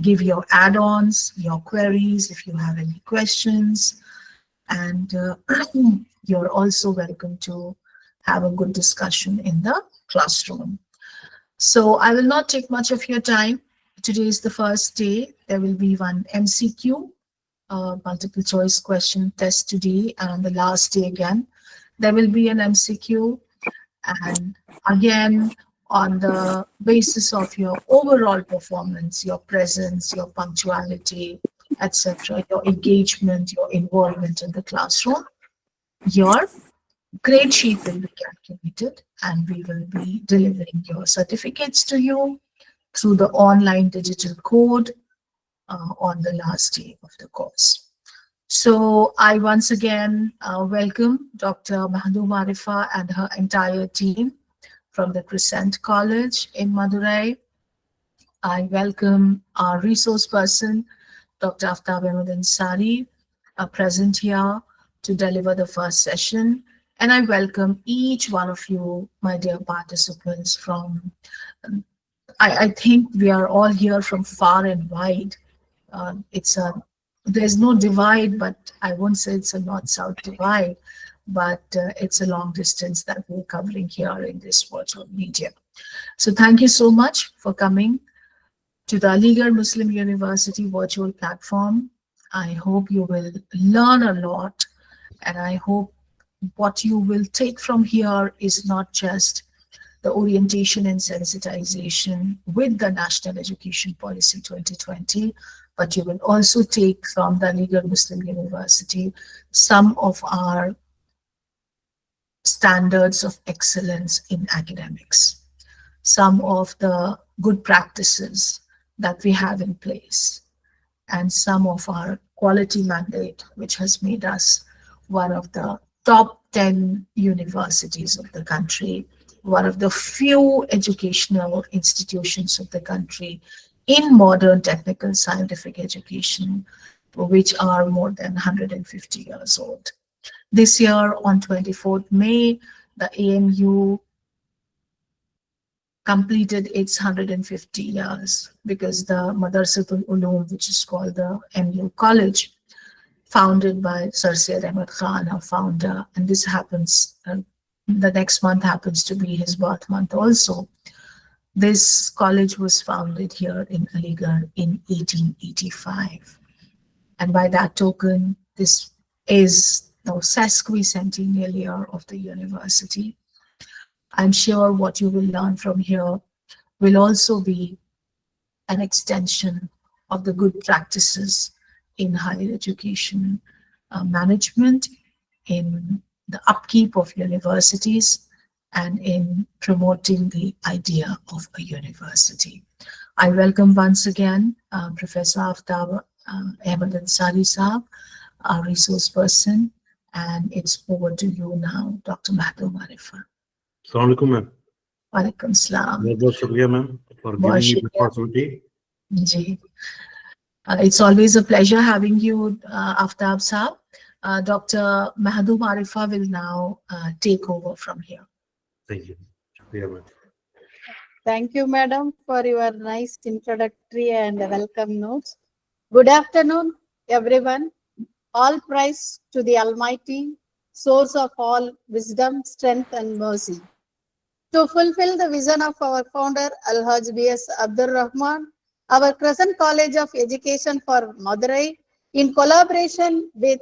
give your add-ons, your queries if you have any questions, and you're also welcome to have a good discussion in the classroom. So I will not take much of your time. Today is the first day. There will be one MCQ, multiple choice question test today, and the last day again. There will be an MCQ, and again, on the basis of your overall performance, your presence, your punctuality, etc., your engagement, your involvement in the classroom, your grade sheet will be calculated, and we will be delivering your certificates to you through the online digital code on the last day of the course. So I once again welcome Dr. Mahdoom Arifa and her entire team from the Crescent College in Madurai. I welcome our resource person, Dr. Aftab Ahmad Ansari, present here to deliver the first session. And I welcome each one of you, my dear participants, from, I think we are all here from far and wide. There's no divide, but I won't say it's a north-south divide, but it's a long distance that we're covering here in this virtual media. So thank you so much for coming to the Aligarh Muslim University virtual platform. I hope you will learn a lot, and I hope what you will take from here is not just the orientation and sensitization with the National Education Policy 2020, but you will also take from the Aligarh Muslim University some of our standards of excellence in academics, some of the good practices that we have in place, and some of our quality mandate, which has made us one of the top 10 universities of the country, one of the few educational institutions of the country in modern technical scientific education, which are more than 150 years old. This year, on 24th May, the AMU completed its 150 years because the Madrasatul Uloom, which is called the AMU College, founded by Sir Syed Ahmad Khan, our founder, and this happens, the next month happens to be his birth month also. This college was founded here in Aligarh in 1885. And by that token, this is the sesquicentennial year of the university. I'm sure what you will learn from here will also be an extension of the good practices in higher education management, in the upkeep of universities, and in promoting the idea of a university. I welcome once again Professor Aftab Ahmad Ansari Saab, our resource person, and it's over to you now, Dr. Mahdoom Arifa. Assalamu alaikum, ma'am. Walaikum salam. Bahut shukriya, ma'am, for giving me the opportunity. It's always a pleasure having you, Aftab Saab. Dr. Mahdoom Arifa will now take over from here. Thank you. Shukriya, ma'am. Thank you, madam, for your nice introductory and welcome notes. Good afternoon, everyone. All praise to the Almighty, source of all wisdom, strength, and mercy. To fulfill the vision of our founder, Al-Haj B.S. Abdur Rahman, our Crescent College of Education for Madurai, in collaboration with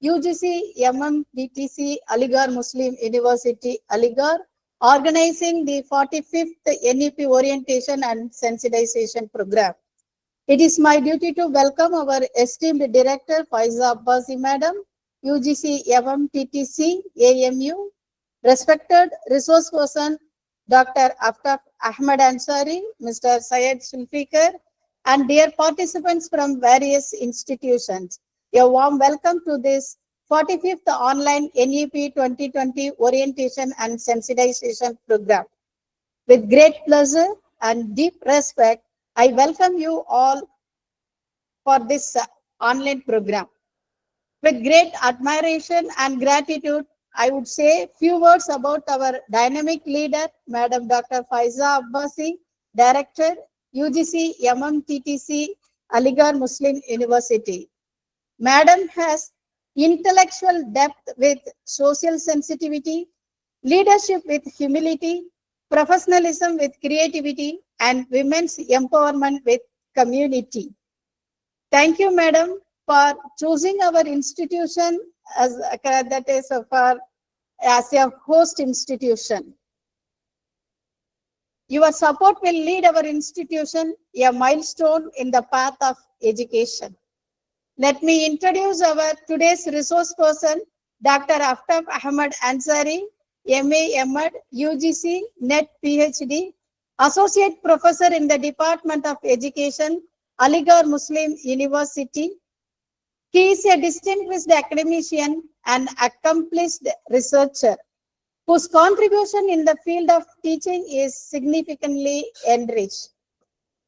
UGC MMTTC Aligarh Muslim University Aligarh, organizing the 45th NEP Orientation and Sensitization Program. It is my duty to welcome our esteemed Director Faiza Abbasi Madam, UGC MMTTC AMU, respected resource person Dr. Aftab Ahmad Ansari, Mr. Syed Sulfikar, and dear participants from various institutions. A warm welcome to this 45th online NEP 2020 Orientation and Sensitization Program. With great pleasure and deep respect, I welcome you all for this online program. With great admiration and gratitude, I would say few words about our dynamic leader, Madam Dr. Faiza Abbasi, Director, UGC MMTTC Aligarh Muslim University. Madam has intellectual depth with social sensitivity, leadership with humility, professionalism with creativity, and women's empowerment with community. Thank you, Madam, for choosing our institution as that is for as a host institution. Your support will lead our institution a milestone in the path of education. Let me introduce our today's resource person, Dr. Aftab Ahmad Ansari, MA, MAd, UGC, NET, PhD, Associate Professor in the Department of Education, Aligarh Muslim University. He is a distinguished academician and accomplished researcher whose contribution in the field of teaching is significantly enriched.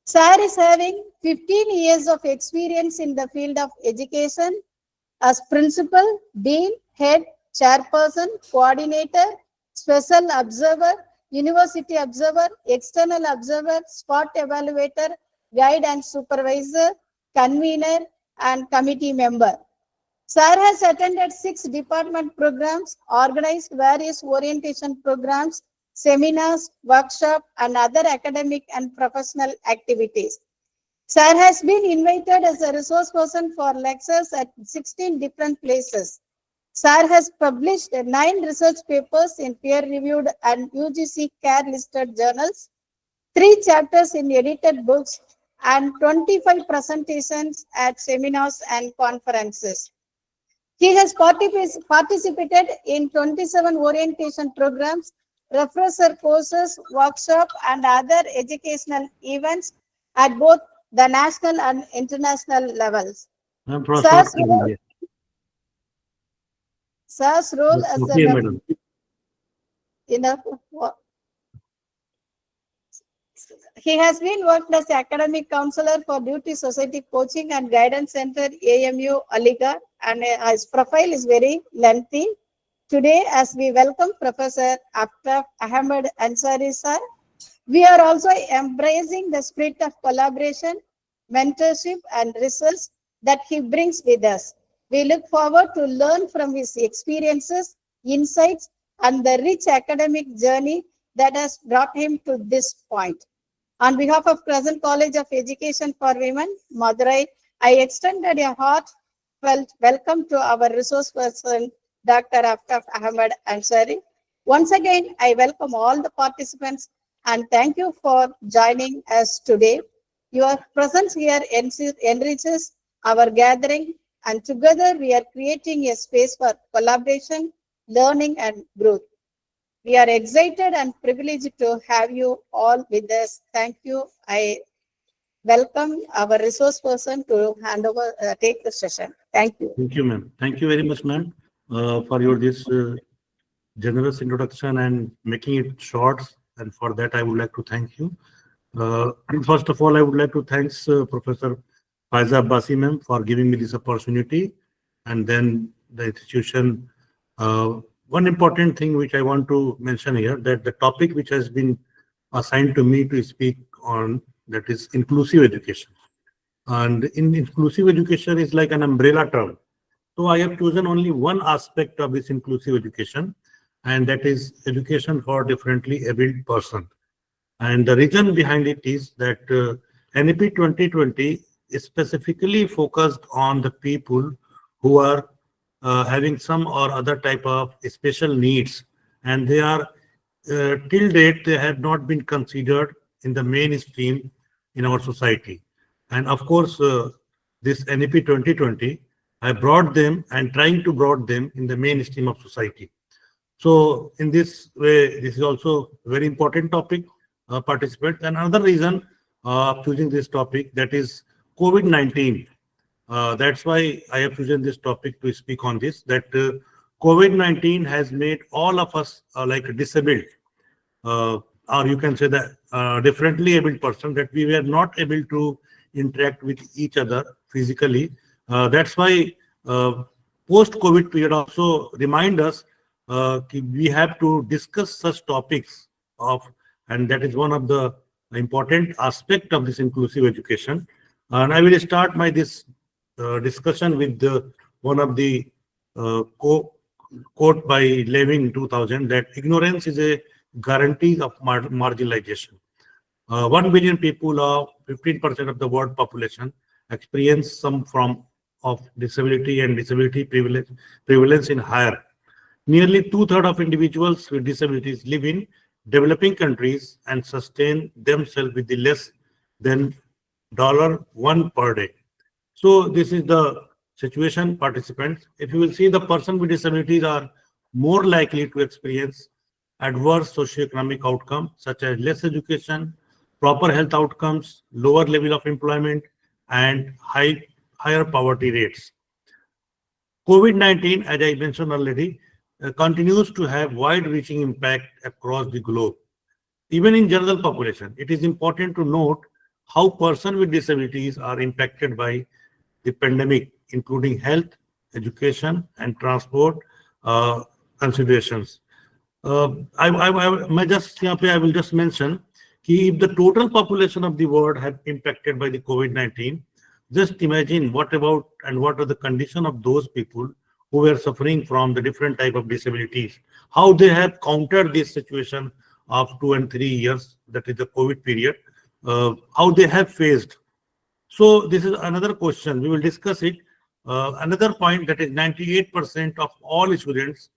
Sir is having 15 years of experience in the field of education as principal, dean, head, chairperson, coordinator, special observer, university observer, external observer, spot evaluator, guide and supervisor, convener, and committee member. Sir has attended 6 department programs, organized various orientation programs, seminars, workshops, and other academic and professional activities. Sir has been invited as a resource person for lectures at 16 different places. Sir has published 9 research papers in peer-reviewed and UGC CARE-listed journals, 3 chapters in edited books, and 25 presentations at seminars and conferences. He has participated in 27 orientation programs, refresher courses, workshops, and other educational events at both the national and international levels. Sir's role as a he has been worked as academic counselor for Duty Society Coaching and Guidance Center, AMU, Aligarh, and his profile is very lengthy. Today, as we welcome Professor Aftab Ahmad Ansari, sir, we are also embracing the spirit of collaboration, mentorship, and research that he brings with us. We look forward to learn from his experiences, insights, and the rich academic journey that has brought him to this point. On behalf of Crescent College of Education for Women, Madurai, I extended a heartfelt welcome to our resource person, Dr. Aftab Ahmad Ansari. Once again, I welcome all the participants and thank you for joining us today. Your presence here enriches our gathering, and together we are creating a space for collaboration, learning, and growth. We are excited and privileged to have you all with us. Thank you. I welcome our resource person to hand over, take the session. Thank you. Thank you, ma'am. Thank you very much, ma'am, for your this generous introduction and making it short. And for that, I would like to thank you. First of all, I would like to thank Professor Faiza Abbasi, ma'am, for giving me this opportunity. And then the institution. One important thing which I want to mention here, that the topic which has been assigned to me to speak on, that is inclusive education. And in inclusive education is like an umbrella term. So I have chosen only one aspect of this inclusive education, and that is education for differently abled person. And the reason behind it is that NEP 2020 is specifically focused on the people who are having some or other type of special needs, and they are till date they have not been considered in the mainstream in our society. And of course, this NEP 2020, I brought them and trying to brought them in the mainstream of society. So in this way, this is also a very important topic, participants. And another reason of choosing this topic, that is COVID-19. That's why I have chosen this topic to speak on this, that COVID-19 has made all of us like disabled, or you can say that differently abled person, that we were not able to interact with each other physically. That's why post-COVID period also remind us we have to discuss such topics of, and that is one of the important aspect of this inclusive education. And I will start my this discussion with one of the quote by Levin in 2000, that ignorance is a guarantee of marginalization. 1 billion people, or 15% of the world population, experience some form of disability, and disability prevalence in higher. Nearly 2/3 of individuals with disabilities live in developing countries and sustain themselves with the less than $1 per day. So this is the situation, participants. If you will see, the person with disabilities are more likely to experience adverse socioeconomic outcomes such as less education, proper health outcomes, lower level of employment, and higher poverty rates. COVID-19, as I mentioned already, continues to have wide-reaching impact across the globe. Even in general population, it is important to note how persons with disabilities are impacted by the pandemic, including health, education, and transport considerations. I will just mention if the total population of the world have impacted by the COVID-19, just imagine what are the condition of those people who were suffering from the different type of disabilities, how they have countered this situation of 2 and 3 years, that is the COVID period, how they have faced. So this is another question, we will discuss it. Another point, that is 98% of all students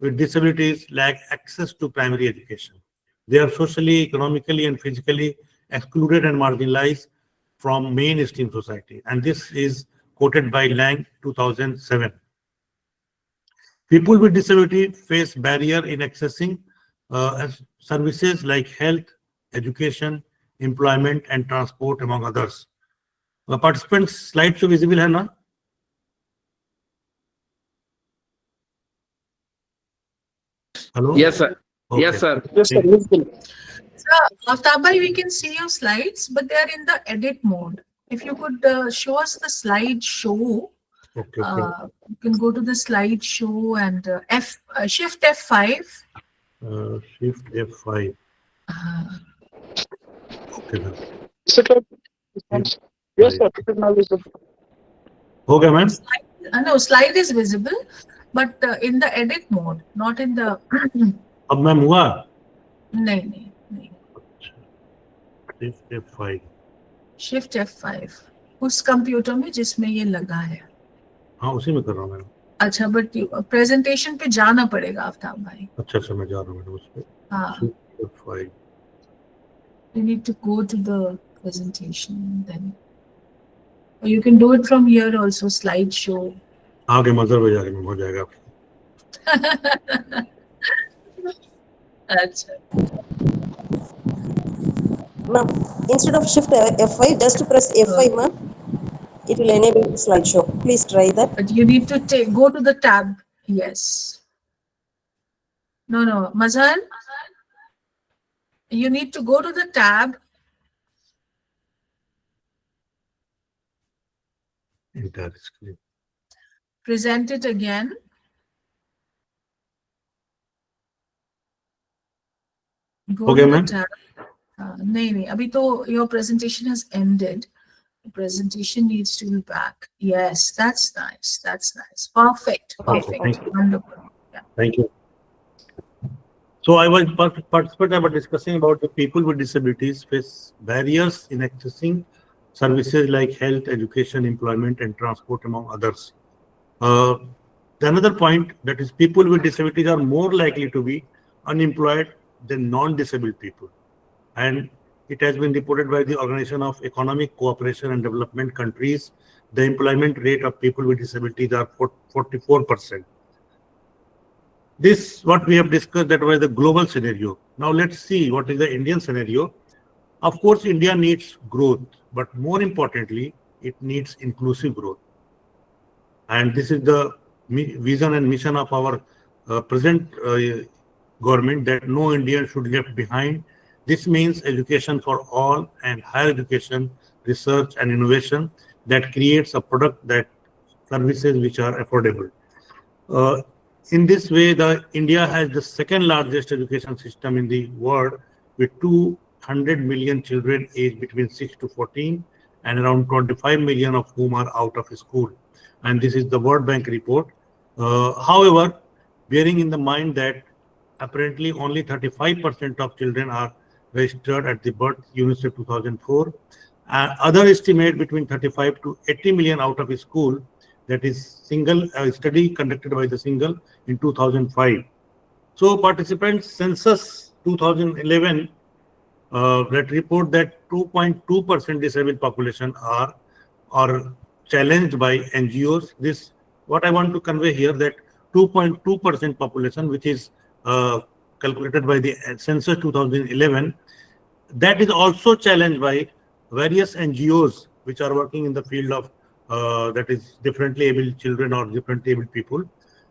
with disabilities lack access to primary education. They are socially, economically, and physically excluded and marginalized from mainstream society. And this is quoted by Lang 2007. People with disability face barrier in accessing services like health, education, employment, and transport, among others. Participants, slides so visible hai na? Hello? Yes, sir. Okay. Yes, sir. So, Aftab bhai, we can see your slides, but they are in the edit mode. If you could show us the slide show, Okay. you can go to the slide show and shift F5. Shift F5. Okay. Yes, sir. It is now visible. Okay, ma'am. No, slide is visible, but in the edit mode, not in the. अब ma'am हुआ? नहीं. Shift F5. Shift F5 उस computer में जिसमें ये लगा है. हाँ, उसी में कर रहा हूँ मैम. अच्छा, बट प्रेजेंटेशन पे जाना पड़ेगा आफ्ताब भाई. अच्छा, मैं जा रहा हूँ मैडम उस पे. हाँ. Shift F5. You need to go to the presentation then. Or you can do it from here also, slideshow. आगे मजर में जाके हो जाएगा. अच्छा. Ma'am, instead of shift F5, just press F5, ma'am. It will enable slideshow. Please try that. But you need to go to the tab. Yes. No, Mazhar. You need to go to the tab. Entire screen. Present it again. Go Okay, to the ma'am. tab. नहीं, अभी तो your presentation has ended. The presentation needs to be back. Yes, that's nice. Perfect. Thank you. Wonderful. Yeah. Thank you. So I was discussing about the people with disabilities face barriers in accessing services like health, education, employment, and transport, among others. The another point, that is people with disabilities are more likely to be unemployed than non-disabled people. And it has been reported by the Organization of Economic Cooperation and Development countries, the employment rate of people with disabilities are 44%. This, what we have discussed, that was the global scenario. Now let's see what is the Indian scenario. Of course, India needs growth, but more importantly, it needs inclusive growth. And this is the vision and mission of our present government, that no Indian should be left behind. This means education for all and higher education, research and innovation that creates a product that services which are affordable. In this way, India has the second largest education system in the world with 100 million children aged between 6 to 14, and around 25 million of whom are out of school. And this is the World Bank report. However, bearing in the mind that apparently only 35% of children are registered at the birth UNICEF 2004. Other estimate between 35 to 80 million out of school. That is single study conducted by the single in 2005. So participants census 2011 that report that 2.2% disabled population are challenged by NGOs. This what I want to convey here, that 2.2% population, which is calculated by the census 2011, that is also challenged by various NGOs which are working in the field of that is differently able children or differently able people.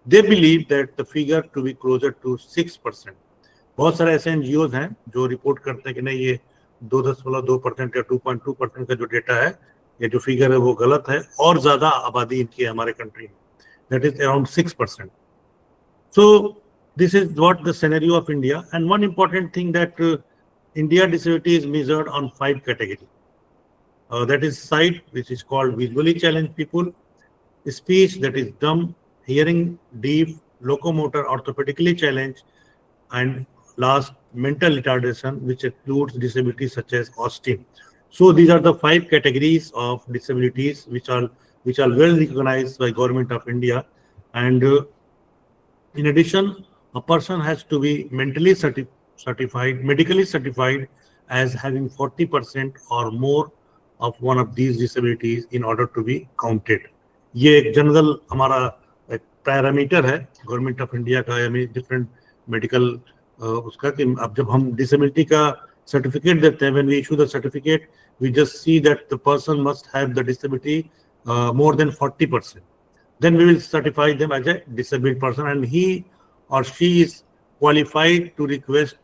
They believe that the figure to be closer to 6%. बहुत सारे ऐसे NGOs हैं जो report करते हैं कि नहीं, ये 2.2% या 2.2% का जो डेटा है, ये जो फिगर है वो गलत है, और ज्यादा आबादी इनकी है हमारे कंट्री में, that is around 6%. So this is what the scenario of India. And one important thing that India disability is measured on 5 categories. That is sight, which is called visually challenged people; speech, that is dumb; hearing, deaf; locomotor, orthopedically challenged; and last, mental retardation, which includes disabilities such as autism. So these are the 5 categories of disabilities which are well recognized by Government of India. And in addition, a person has to be medically certified as having 40% or more of one of these disabilities in order to be counted. ये एक general हमारा एक parameter है government of India का, यानी different medical उसका, कि अब जब हम डिसेबिलिटी का सर्टिफिकेट देते हैं, when we issue the certificate, we just see that the person must have the disability more than 40%. Then we will certify them as a disabled person, and he or she is qualified to request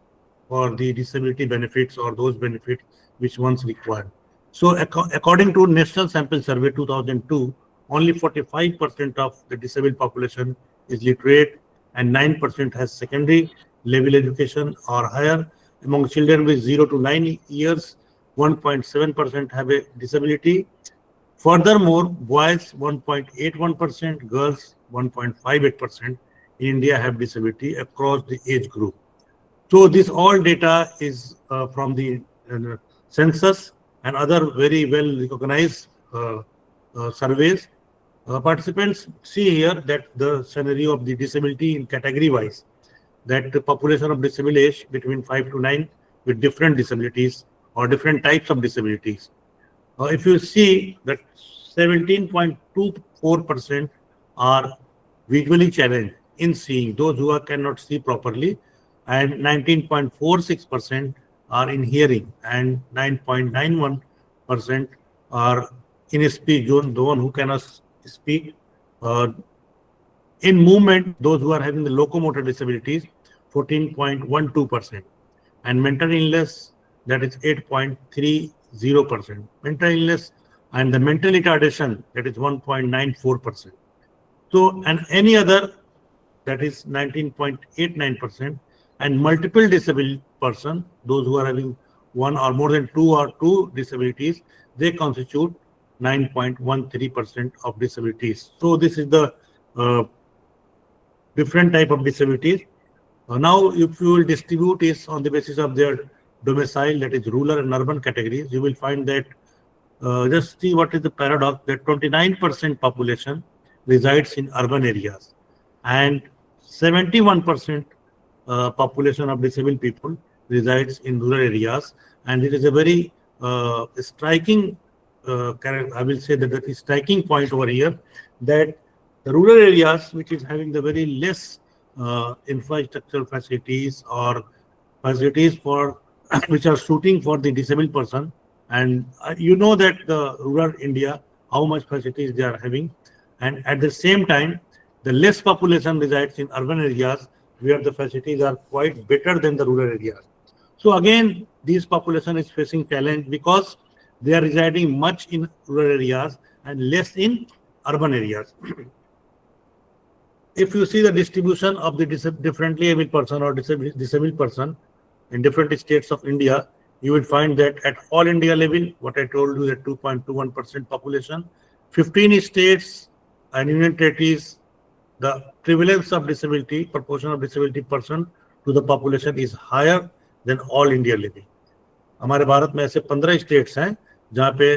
for the disability benefits or those benefits which one's required. So according to National Sample Survey 2002, only 45% of the disabled population is literate, and 9% has secondary level education or higher. Among children with 0 to 9 years, 1.7% have a disability. Furthermore, boys 1.81%, girls 1.58% in India have disability across the age group. So this all data is from the census and other very well recognized surveys. Participants see here that the scenario of the disability in category wise, that the population of disabled age between 5 to 9 with different disabilities or different types of disabilities. If you see that 17.24% are visually challenged in seeing, those who cannot see properly, and 19.46% are in hearing, and 9.91% are in speech, the one who cannot speak. In movement, those who are having the locomotor disabilities, 14.12%, and mental illness, that is 8.30%. Mental illness and the mental retardation, that is 1.94%. So, and any other, that is 19.89%, and multiple disabled person, those who are having one or more than two disabilities, they constitute 9.13% of disabilities. So this is the different type of disabilities. Now, if you will distribute this on the basis of their domicile, that is rural and urban categories, you will find that just see what is the paradox, that 29% population resides in urban areas, and 71% population of disabled people resides in rural areas. And it is a very striking, I will say that the striking point over here, that the rural areas, which is having the very less infrastructural facilities or facilities for which are suiting for the disabled person, and you know that the rural India, how much facilities they are having, and at the same time, the less population resides in urban areas where the facilities are quite better than the rural areas. So again, this population is facing challenge because they are residing much in rural areas and less in urban areas. If you see the distribution of the differently able person or disabled person in different states of India, you will find that at all India level, what I told you, that 2.21% population, 15 states and union territories, the prevalence of disability, proportion of disability person to the population is higher than all India level. हमारे भारत में ऐसे 15 states हैं जहाँ पे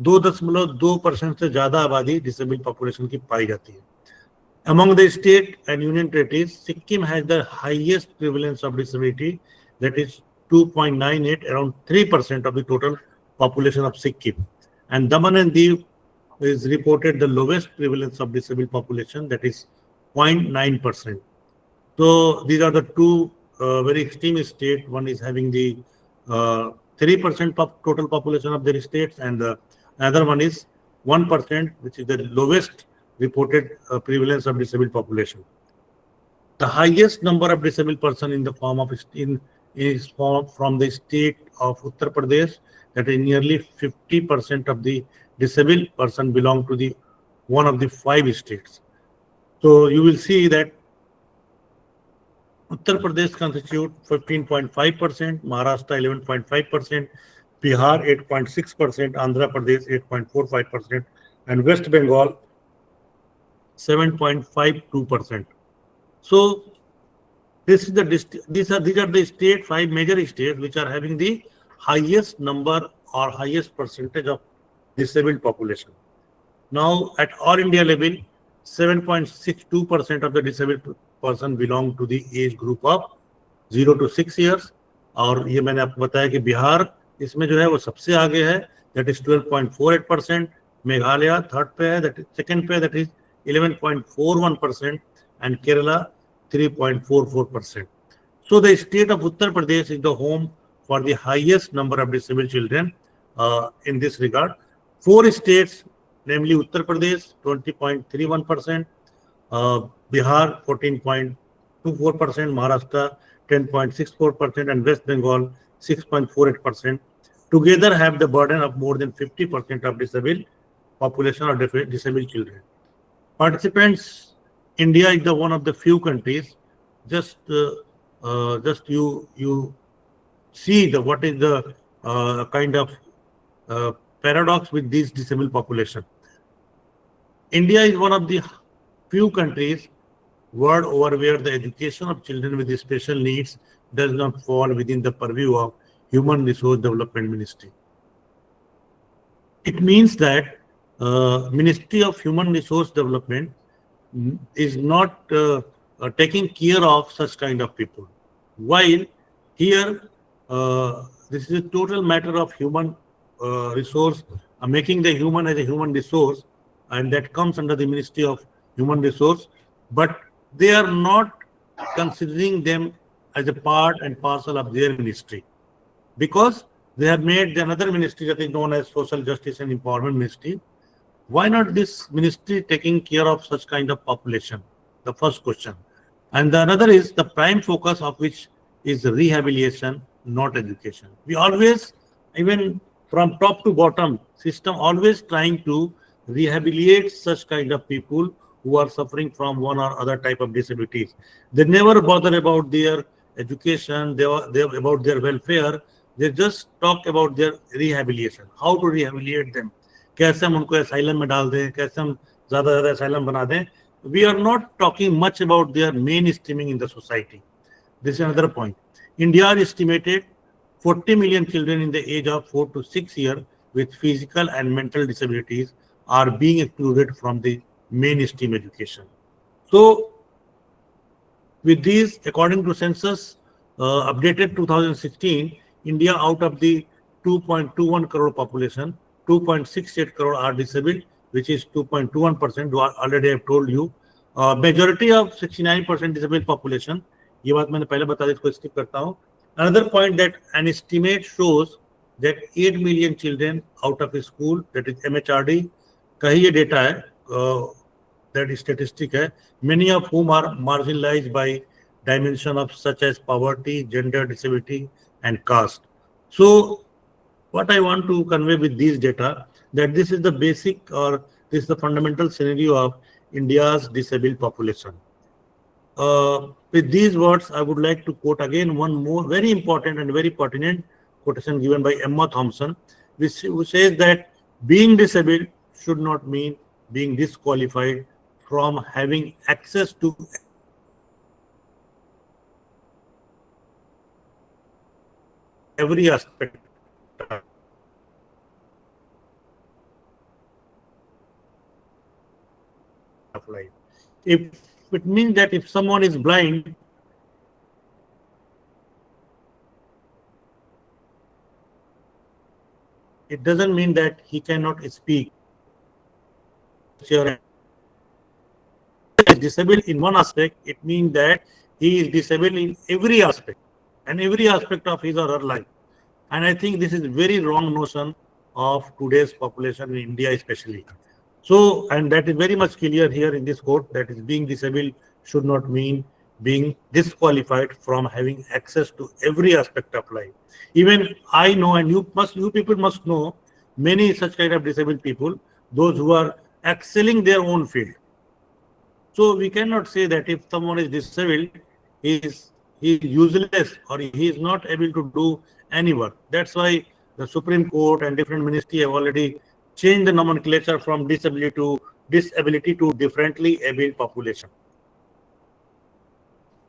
2.2% से ज्यादा आबादी disable population की पाई जाती है. Among the state and union territories, Sikkim has the highest prevalence of disability, that is 2.98, around 3% of the total population of Sikkim. And Daman and Diu is reported the lowest prevalence of disabled population, that is 0.9%. So these are the two very extreme states. One is having the 3% total population of their states, and the other one is 1%, which is the lowest reported prevalence of disabled population. The highest number of disabled person in the form of from the state of Uttar Pradesh, that is nearly 50% of the disabled person belong to the one of the 5 states. So you will see that Uttar Pradesh constitute 15.5%, Maharashtra 11.5%, Bihar 8.6%, Andhra Pradesh 8.45%, and West Bengal 7.52%. So this is these are the state, 5 major states which are having the highest number or highest percentage of disabled population. Now at all India level, 7.62% of the disabled person belong to the age group of 0 to 6 years. और ये मैंने आपको बताया कि बिहार इसमें जो है वो सबसे आगे है, that is 12.48%. मेघालय थर्ड पे है, that is सेकंड पे, that is 11.41%, and Kerala 3.44%. So the state of Uttar Pradesh is the home for the highest number of disabled children in this regard. 4 states, namely Uttar Pradesh 20.31%, Bihar 14.24%, Maharashtra 10.64%, and West Bengal 6.48%, together have the burden of more than 50% of disabled population or disabled children. Participants, India is the one of the few countries. Just you see what is the kind of paradox with this disabled population. India is one of the few countries world over where the education of children with special needs does not fall within the purview of Human Resource Development Ministry. It means that Ministry of Human Resource Development is not taking care of such kind of people. While here, this is a total matter of human resource, making the human as a human resource, and that comes under the Ministry of Human Resource, but they are not considering them as a part and parcel of their ministry, because they have made another ministry that is known as Social Justice and Empowerment Ministry. Why not this ministry taking care of such kind of population? The first question. And the another is the prime focus of which is rehabilitation, not education. We always, even from top to bottom, system always trying to rehabilitate such kind of people who are suffering from one or other type of disabilities. They never bother about their education, they about their welfare. They just talk about their rehabilitation, how to rehabilitate them. कैसे हम उनको asylum में डाल दें, कैसे हम ज़्यादा asylum बना दें. We are not talking much about their mainstreaming in the society. This is another point. India estimated 40 million children in the age of 4 to 6 years with physical and mental disabilities are being excluded from the mainstream education. So, with these, according to census updated 2016, India out of the 2.21 crore population, 2.68 crore are disabled, which is 2.21%. Already I have told you. Majority of 69% disabled population. ये बात मैंने पहले बता दी, इसको skip करता हूँ. Another point that an estimate shows that 8 million children out of a school, that is MHRD का ही ये data है, that is statistic है, many of whom are marginalized by dimension of such as poverty, gender, disability, and caste. So what I want to convey with these data, that this is the basic or this is the fundamental scenario of India's disabled population. With these words, I would like to quote again one more very important and very pertinent quotation given by Emma Thompson, which says that being disabled should not mean being disqualified from having access to every aspect of life. If it means that if someone is blind, it doesn't mean that he cannot speak. Is disabled in one aspect, it means that he is disabled in every aspect and every aspect of his or her life. And I think this is a very wrong notion of today's population in India especially. So, and that is very much clear here in this quote, that is being disabled should not mean being disqualified from having access to every aspect of life. Even I know, and you people must know many such kind of disabled people, those who are excelling their own field. So we cannot say that if someone is disabled, he is useless or he is not able to do any work. That's why the Supreme Court and different ministry have already changed the nomenclature from disability to differently able population.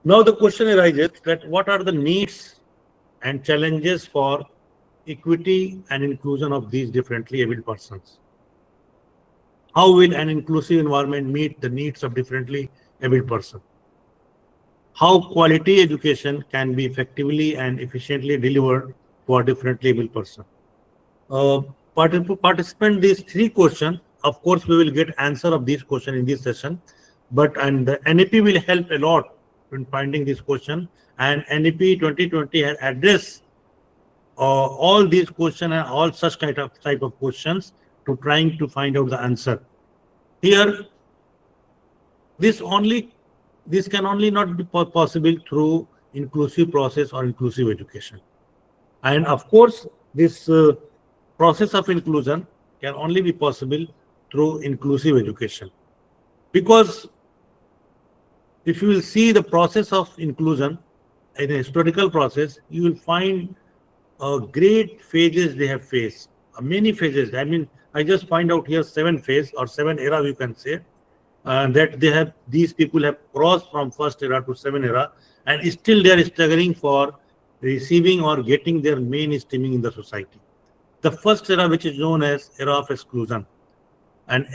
Now the question arises that what are the needs and challenges for equity and inclusion of these differently able persons? How will an inclusive environment meet the needs of differently able person? How quality education can be effectively and efficiently delivered for differently able person? Participant these three questions. Of course, we will get answer of these questions in this session, and the NEP will help a lot in finding this question. And NEP 2020 has addressed all these questions and all such type of questions to trying to find out the answer. Here, this can only not be possible through inclusive process or inclusive education. And of course, this process of inclusion can only be possible through inclusive education. Because if you will see the process of inclusion in a historical process, you will find great phases they have faced, many phases. I mean, I just find out here 7 phases or 7 eras, you can say, that these people have crossed from first era to 7 era, and still they are struggling for receiving or getting their mainstreaming in the society. The first era, which is known as era of exclusion, and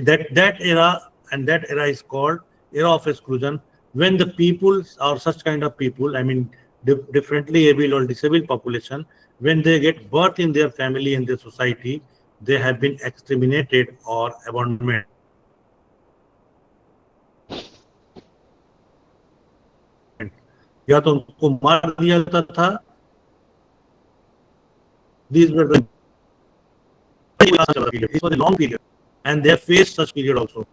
that era is called era of exclusion, when the people or such kind of people, I mean differently able or disabled population, when they get birth in their family and their society, they have been exterminated or abandoned. या तो उनको मार दिया जाता था. These were the period. This was a long period, and they have faced such period also.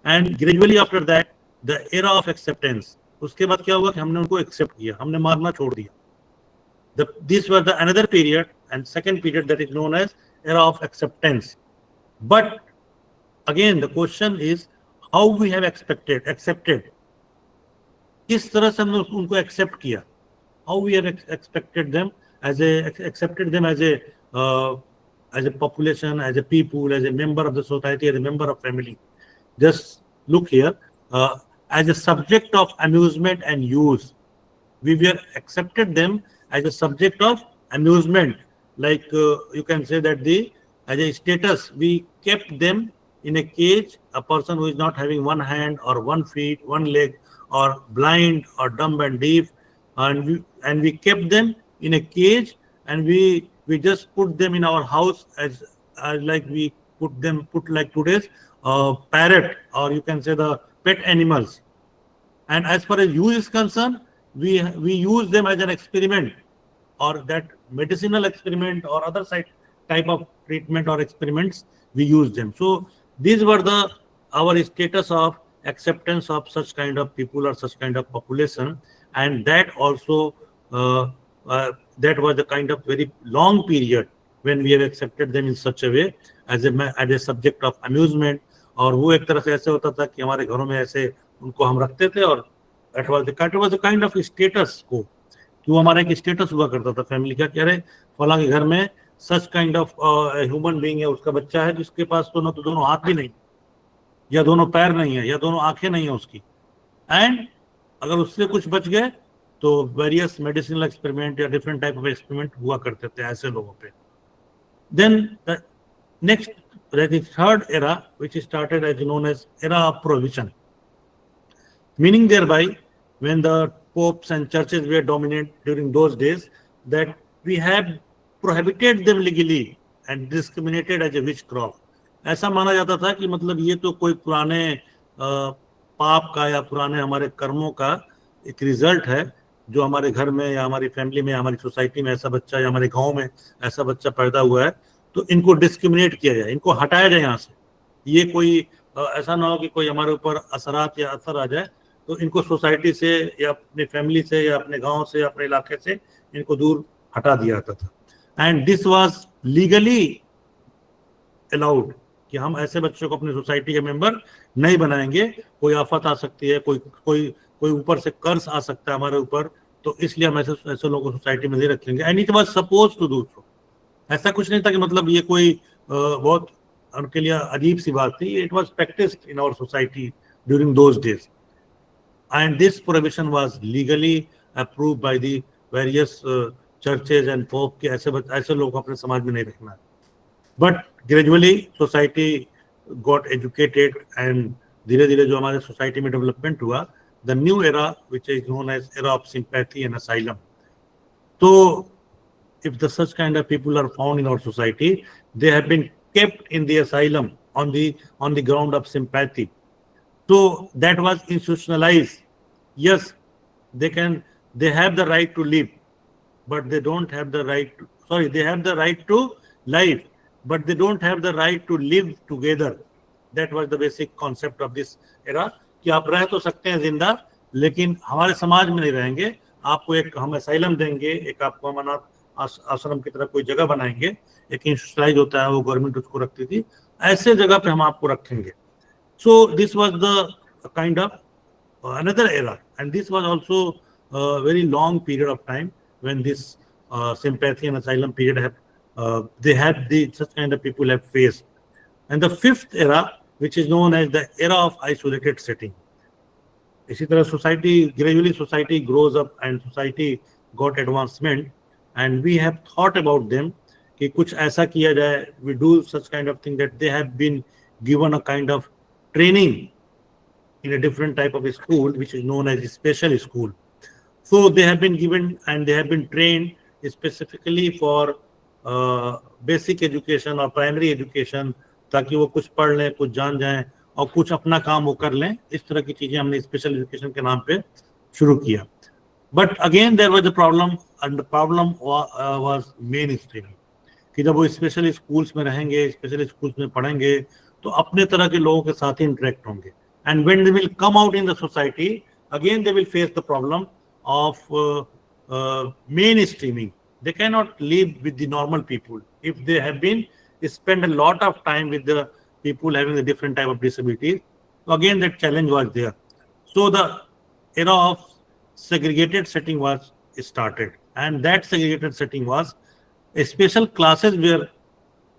And gradually after that, the era of acceptance. उसके बाद क्या हुआ कि हमने उनको accept किया, हमने मारना छोड़ दिया. These were the another period and second period that is known as era of acceptance. But again, the question is how we have accepted. किस तरह से हमने उनको accept किया? How we have accepted them as a population, as a people, as a member of the society, as a member of family. Just look here, as a subject of amusement and use. We were accepted them as a subject of amusement. Like you can say that as a status, we kept them in a cage, a person who is not having one hand or one feet, one leg, or blind or dumb and deaf, and we kept them in a cage, and we just put them in our house as like we put like today's parrot, or you can say the pet animals. And as far as use is concerned, we use them as an experiment, or that medicinal experiment or other type of treatment or experiments, we use them. So these were our status of acceptance of such kind of people or such kind of population, and that also that was the kind of very long period when we have accepted them in such a way as a subject of amusement. और वो एक तरह से ऐसे होता था कि हमारे घरों में ऐसे उनको हम रखते थे, और it was the kind of status को कि वो हमारा एक स्टेटस हुआ करता था फैमिली का, कह रहे फला के घर में सच काइंड ऑफ ह्यूमन बीइंग है, उसका बच्चा है जिसके पास तो ना तो दोनों हाथ भी नहीं, या दोनों पैर नहीं है, या दोनों आंखें नहीं है उसकी, एंड अगर उससे कुछ बच गए तो वेरियस मेडिसिनल एक्सपेरिमेंट या डिफरेंट टाइप ऑफ एक्सपेरिमेंट हुआ करते थे ऐसे लोगों पे. Then the next, that is third era, which started as known as era of prohibition, meaning thereby when the popes and churches were dominant during those days, that we have prohibited them legally and discriminated as a witchcraft. ऐसा माना जाता था कि मतलब ये तो कोई पुराने पाप का या पुराने हमारे कर्मों का एक रिजल्ट है, जो हमारे घर में या हमारी फैमिली में, हमारी सोसाइटी में ऐसा बच्चा या हमारे गांव में ऐसा बच्चा पैदा हुआ है, तो इनको डिस्क्रिमिनेट किया जाए, इनको हटाया जाए यहाँ से. ये कोई ऐसा ना हो कि कोई हमारे ऊपर असरात या असर आ जाए, तो इनको सोसाइटी से या अपनी फैमिली से या अपने गांव से या अपने इलाके से इनको दूर हटा दिया जाता था. And this was legally allowed कि हम ऐसे बच्चों को अपनी सोसाइटी के मेंबर नहीं बनाएंगे, कोई आफत आ सकती है, कोई कोई कोई ऊपर से कर्ज आ सकता है हमारे ऊपर, तो इसलिए हम ऐसे लोगों को सोसाइटी में नहीं रखेंगे. And it was suppose to do so. ऐसा कुछ नहीं था कि मतलब ये कोई बहुत उनके लिए अजीब सी बात थी. It was practised in our society during those days, and this prohibition was legally approved by the various churches and pope कि ऐसे लोगों को अपने समाज में नहीं रखना है. But gradually society got educated and धीरे धीरे जो हमारे सोसाइटी में डेवलपमेंट हुआ, the new era which is known as era of sympathy and asylum. तो if the such kind of people are found in our society, they have been kept in the asylum on the ground of sympathy. So that was institutionalized. Yes, they have the right to live, but they don't have the right to, they have the right to life, but they don't have the right to live together. That was the basic concept of this era, कि आप रह तो सकते हैं जिंदा, लेकिन हमारे समाज में नहीं रहेंगे. आपको एक हम असाइलम देंगे, एक आपको हम अनाथ आश्रम की तरह कोई जगह बनाएंगे, एक इंस्टीट्यूशनलाइज होता है वो, गवर्नमेंट उसको रखती थी, ऐसे जगह पे हम आपको रखेंगे. So this was the kind of another era, and this was also very long period of time when this sympathy and asylum period have they have the such kind of people have faced. And the fifth era, which is known as the era of isolated setting. इसी तरह society gradually society grows up and society got advancement, and we have thought about them कि कुछ ऐसा किया जाए. we do such kind of thing that they have been given a kind of training in a different type of a school which is known as a special school. So they have been given and they have been trained specifically for basic education or primary education, ताकि वो कुछ पढ़ लें, कुछ जान जाएं और कुछ अपना काम वो कर लें. इस तरह की चीजें हमने स्पेशल एजुकेशन के नाम पे शुरू किया. But again there was a problem, and the problem was mainstreaming, कि जब वो स्पेशल स्कूल्स में रहेंगे, स्पेशल स्कूल्स में पढ़ेंगे, तो अपने तरह के लोगों के साथ ही इंटरेक्ट होंगे. And when they will come out in the society, again they will face the problem of mainstreaming. They cannot live with the normal people if they have been spend a lot of time with the people having a different type of disabilities. So again that challenge was there. So the era of segregated setting was started, and that segregated setting was special classes were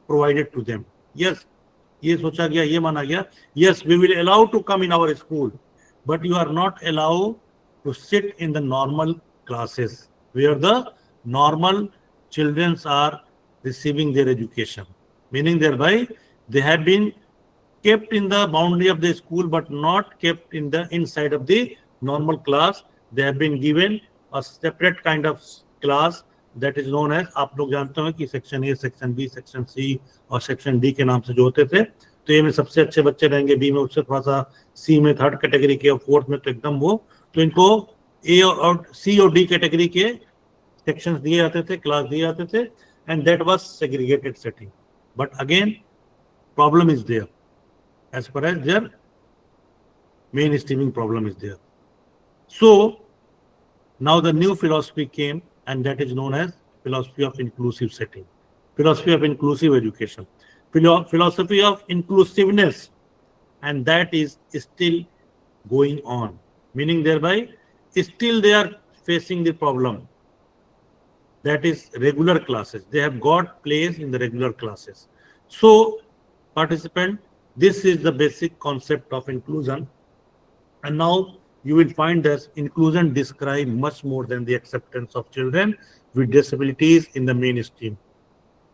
provided to them. Yes, ये सोचा गया, ये माना गया, yes, we will allow to come in our school, but you are not allowed to sit in the normal classes where the normal children are receiving their education, meaning thereby they have been kept in the boundary of the school but not kept in the inside of the normal class. They have been given a separate kind of class that is known as, आप लोग जानते हो कि section A, section B, section C और section D के नाम से जो होते थे. तो ए में सबसे अच्छे बच्चे रहेंगे, बी में उससे थोड़ा सा, सी में थर्ड कैटेगरी के और फोर्थ में तो एकदम वो. तो इनको ए और सी और डी कैटेगरी के सेक्शंस दिए जाते थे, क्लास दिए जाते थे, and that was segregated setting. But again problem is there as far as their mainstreaming problem is there. So now the new philosophy came, and that is known as philosophy of inclusive setting, philosophy of inclusive education, philosophy of inclusiveness, and that is still going on, meaning thereby still they are facing the problem that is regular classes. They have got place in the regular classes. So, participant, this is the basic concept of inclusion. And now you will find that inclusion describe much more than the acceptance of children with disabilities in the mainstream.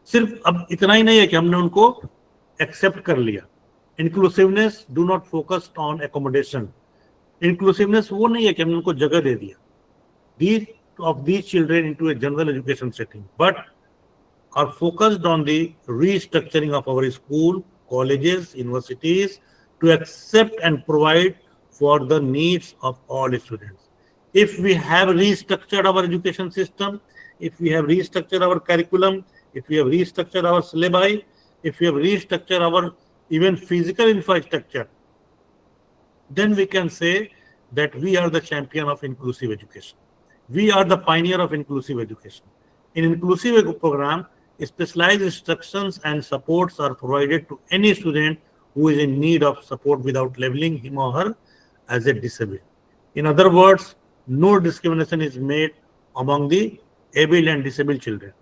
सिर्फ अब इतना ही नहीं है कि हमने उनको accept कर लिया. Inclusiveness do not focused on accommodation. Inclusiveness वो नहीं है कि हमने उनको जगह दे दिया these of these children into a general education setting, but are focused on the restructuring of our school, colleges, universities to accept and provide for the needs of all students. If we have restructured our education system, if we have restructured our curriculum, if we have restructured our syllabi, if we have restructured our even physical infrastructure, then we can say that we are the champion of inclusive education. We are the pioneer of inclusive education. In inclusive program, specialized instructions and supports are provided to any student who is in need of support without labeling him or her as a disabled. In other words, no discrimination is made among the able and disabled children.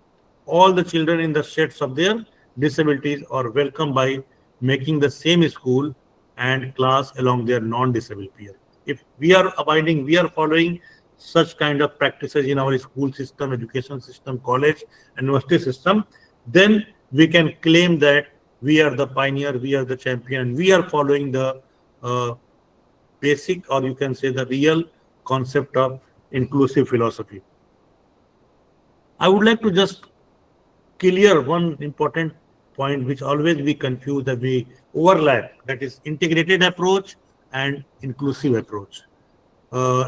All the children in the shades of their disabilities are welcomed by making the same school and class along their non-disabled peers. If we are abiding, we are following such kind of practices in our school system, education system, college, and university system, then we can claim that we are the pioneer, we are the champion, we are following the basic, or you can say the real concept of inclusive philosophy. I would like to just clear one important point which always we confuse, that we overlap, that is integrated approach and inclusive approach.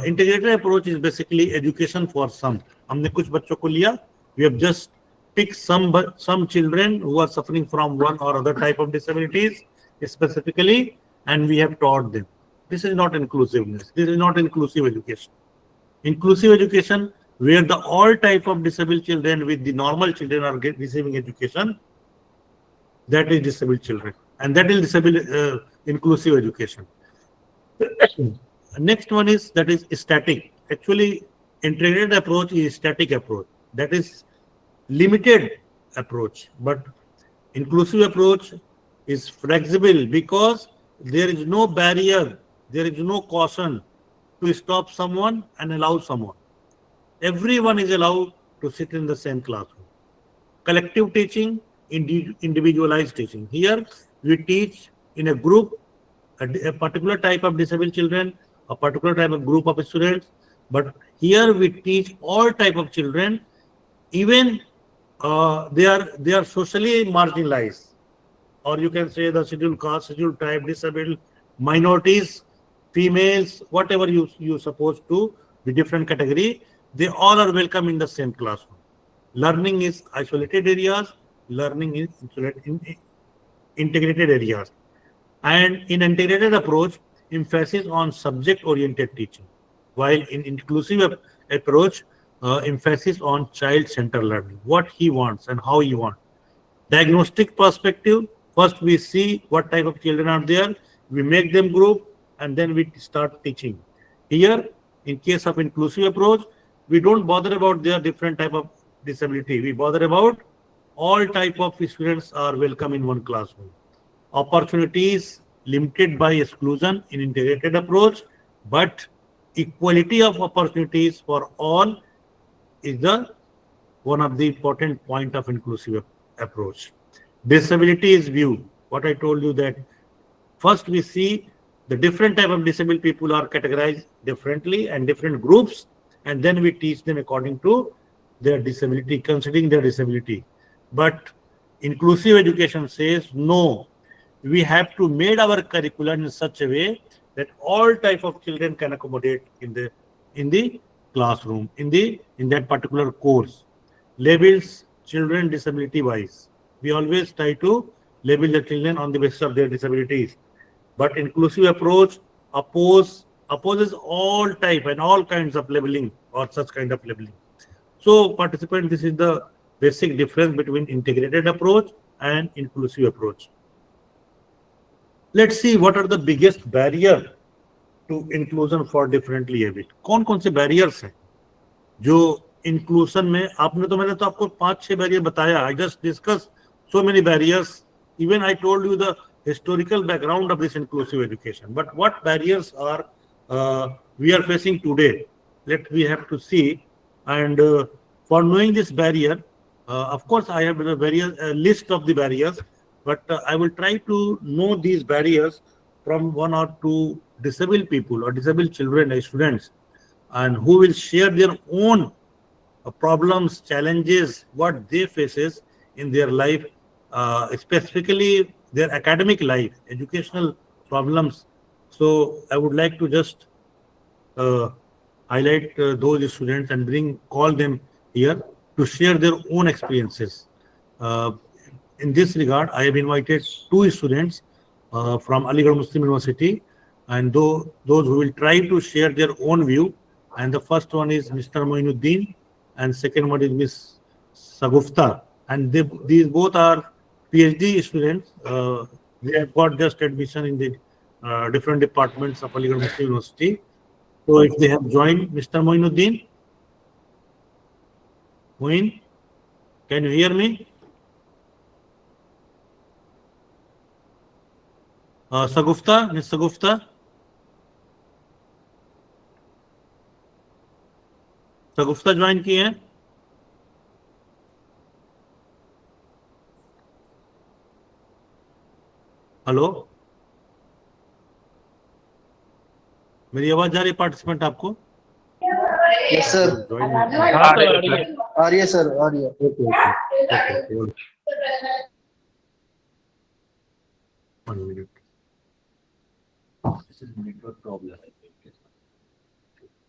Integrated approach is basically education for some. हमने कुछ बच्चों को लिया, we have just picked some children who are suffering from one or other type of disabilities specifically, and we have taught them. This is not inclusiveness. This is not inclusive education. Inclusive education, where the all type of disabled children with the normal children are receiving education, that is disabled children, and that is disabled inclusive education. Next one is that is static. Actually, integrated approach is static approach. That is limited approach. But inclusive approach is flexible because there is no barrier, there is no caution to stop someone and allow someone. Everyone is allowed to sit in the same classroom. Collective teaching, individualized teaching. Here we teach in a group a particular type of disabled children, a particular type of group of students, but here we teach all type of children, even they are socially marginalized, or you can say the scheduled caste, scheduled tribe, disabled, minorities, females, whatever you supposed to be different category, they all are welcome in the same classroom. Learning is isolated areas, learning is integrated areas. And in integrated approach, emphasis on subject-oriented teaching, while in inclusive approach, emphasis on child-centered learning, what he wants and how he wants. Diagnostic perspective, first we see what type of children are there, we make them group, and then we start teaching. Here, in case of inclusive approach, we don't bother about their different type of disability. We bother about all type of students are welcome in one classroom. Opportunities limited by exclusion in integrated approach, but equality of opportunities for all is the one of the important point of inclusive approach. Disability is viewed. What I told you, that first we see the different type of disabled people are categorized differently and different groups, and then we teach them according to their disability, considering their disability. But inclusive education says no, we have to make our curriculum in such a way that all type of children can accommodate in the classroom, in that particular course. Labels children disability wise. We always try to label the children on the basis of their disabilities. But inclusive approach opposes all type and all kinds of labeling or such kind of labeling. So participant, this is the basic difference between integrated approach and inclusive approach. Let's see what are the biggest barrier to inclusion for differently abled. कौन कौन से barriers हैं जो inclusion में मैंने तो आपको 5-6 barrier बताया. I just discussed so many barriers. Even I told you the historical background of this inclusive education. But what barriers are we are facing today? We have to see. And for knowing this barrier, of course, I have a list of the barriers, but I will try to know these barriers from one or two disabled people or disabled children and students, and who will share their own problems, challenges, what they faces in their life, specifically their academic life, educational problems. So I would like to just uh, highlight those students and call them here to share their own experiences. Uh, in this regard, I have invited two students from Aligarh Muslim University, and those who will try to share their own view. And the first one is Mr. Moinuddin, and second one is Miss Sagufta. And these both are PhD students. They have got just admission in the different departments of Aligarh Muslim University. So if they have joined, Mr. Moinuddin, Moin, can you hear me? Sagufta, Miss Sagufta. Sagufta join की है. Hello, मेरी आवाज जा रही है participant आपको? Yes sir, आ रही है सर, आ रही है. Okay. 1 minute. This is network problem.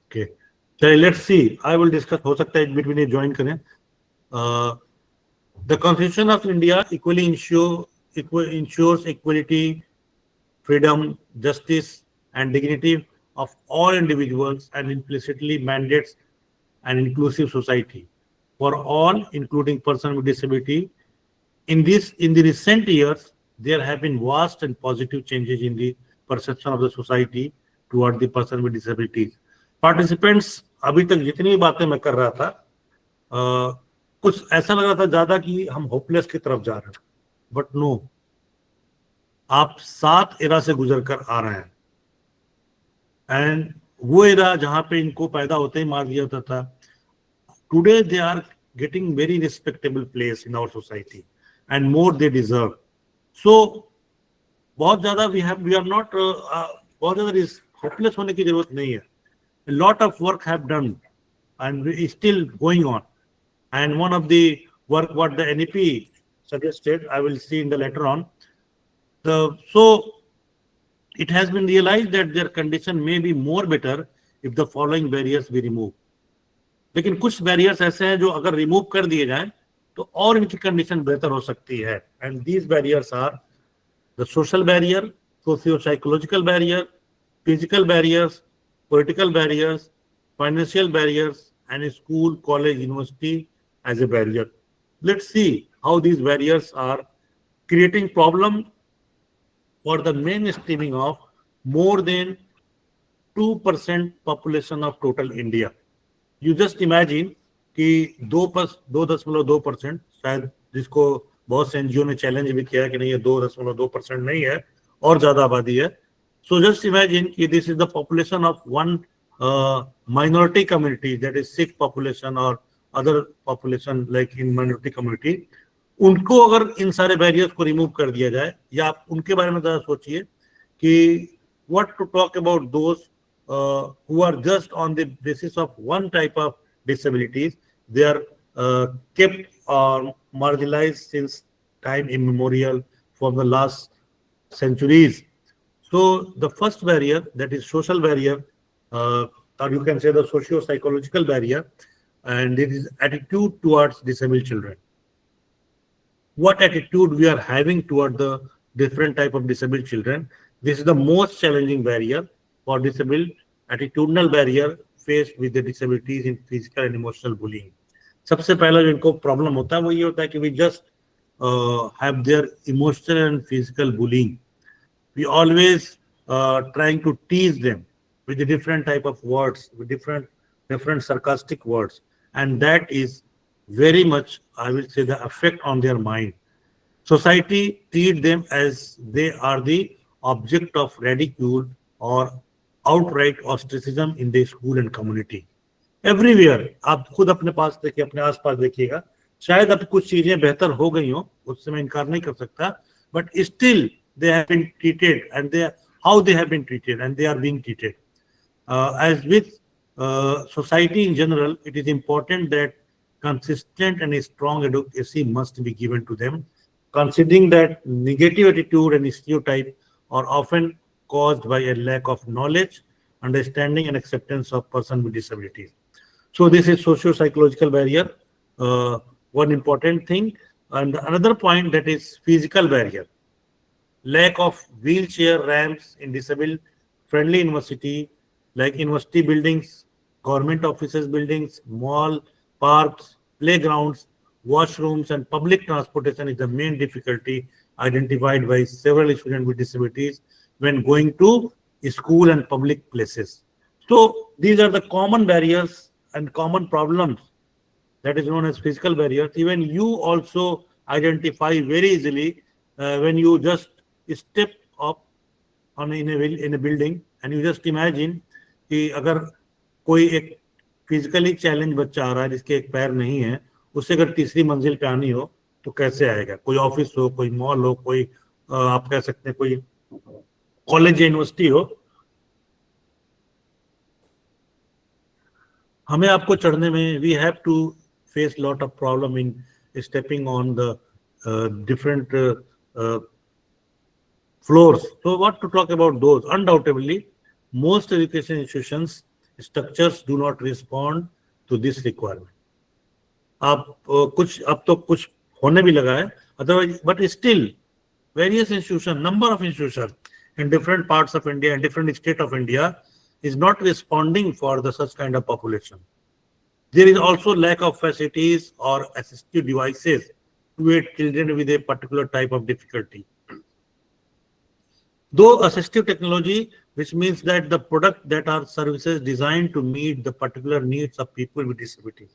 Okay. चलिए, let's see. I will discuss. हो सकता है between ये join करें. The Constitution of India equally ensures equality, freedom, justice, and dignity of all individuals, and implicitly mandates an inclusive society for all, including persons with disability. In the recent years, there have been vast and positive changes in the perception of the society toward the person with disabilities. Participants, अभी तक जितनी बातें मैं कर रहा था, कुछ ऐसा लग रहा था ज्यादा कि हम होपलेस की तरफ जा रहे हैं, बट नो, आप 7 एरा से गुजर कर आ रहे हैं. एंड वो एरा जहां पे इनको पैदा होते ही मार दिया जाता था, today they are getting very respectable place in our society and more they deserve. So बहुत ज्यादा वी आर नॉट, बहुत ज्यादा होपलेस होने की जरूरत नहीं है. A lot of work have done and is still going on. And one of the work what the NEP suggested, I will see in the later on. So it has been realized that their condition may be more better if the following barriers be removed. लेकिन कुछ barriers ऐसे हैं जो अगर remove कर दिए जाएं तो और इनकी condition बेहतर हो सकती है. And these barriers are the social barrier, socio-psychological barrier, physical barriers, political barriers, financial barriers, and school, college, university as a barrier. Let's see how these barriers are creating problem for the mainstreaming of more than 2% population of total India. You just imagine कि 2.2% शायद, जिसको बहुत से NGO ने challenge भी किया कि नहीं, ये 2.2% नहीं है और ज्यादा आबादी है. So just imagine this is the population of one minority community, that is Sikh population or other population like in minority community. उनको अगर इन सारे barriers को remove कर दिया जाए, या आप उनके बारे में ज़रा सोचिए कि what to talk about those who are just on the basis of one type of disabilities. They are kept or marginalized since time immemorial for the last centuries. So the first barrier, that is social barrier, or you can say the socio-psychological barrier, and it is attitude towards disabled children. What attitude we are having toward the different type of disabled children? This is the most challenging barrier for disabled, attitudinal barrier faced with the disabilities in physical and emotional bullying. सबसे पहला जो इनको problem होता है वो ये होता है कि we just have their emotional and physical bullying. We always trying to tease them with the different type of words, with different sarcastic words. and that is very much, I will say, the effect on their mind. Society treat them as they are the object of ridicule or outright ostracism in the school and community. Everywhere आप खुद अपने पास देखिए, अपने आसपास देखिएगा, शायद अब कुछ चीजें बेहतर हो गई हो, उससे मैं इनकार नहीं कर सकता, but still they have been treated and they how they have been treated and they are being treated. As with society in general, it is important that consistent and strong advocacy must be given to them, considering that negative attitude and stereotype are often caused by a lack of knowledge, understanding, and acceptance of person with disabilities. So this is socio-psychological barrier, one important thing. And another point, that is physical barrier. Lack of wheelchair ramps in disabled-friendly university, like university buildings, government offices buildings, mall, parks, playgrounds, washrooms, and public transportation is the main difficulty identified by several students with disabilities when going to school and public places. So these are the common barriers and common problems that is known as physical barriers. Even you also identify very easily when you just step up in a building and you just imagine कि अगर कोई एक physically challenge बच्चा आ रहा है जिसके एक पैर नहीं है, उससे अगर तीसरी मंजिल पे आनी हो तो कैसे आएगा. कोई ऑफिस हो, कोई मॉल हो, कोई आप कह सकते हैं कोई कॉलेज या यूनिवर्सिटी हो, हमें आपको चढ़ने में we have to face lot of problem in stepping on the different floors. So what to talk about those? Undoubtedly, most education institutions structures do not respond to this requirement. आप कुछ अब तो कुछ होने भी लगा है, otherwise, but still various institutions, number of institutions in different parts of India and different state of India is not responding for the such kind of population. There is also lack of facilities or assistive devices to aid children with a particular type of difficulty. Though assistive technology, which means that the product that are services designed to meet the particular needs of people with disabilities.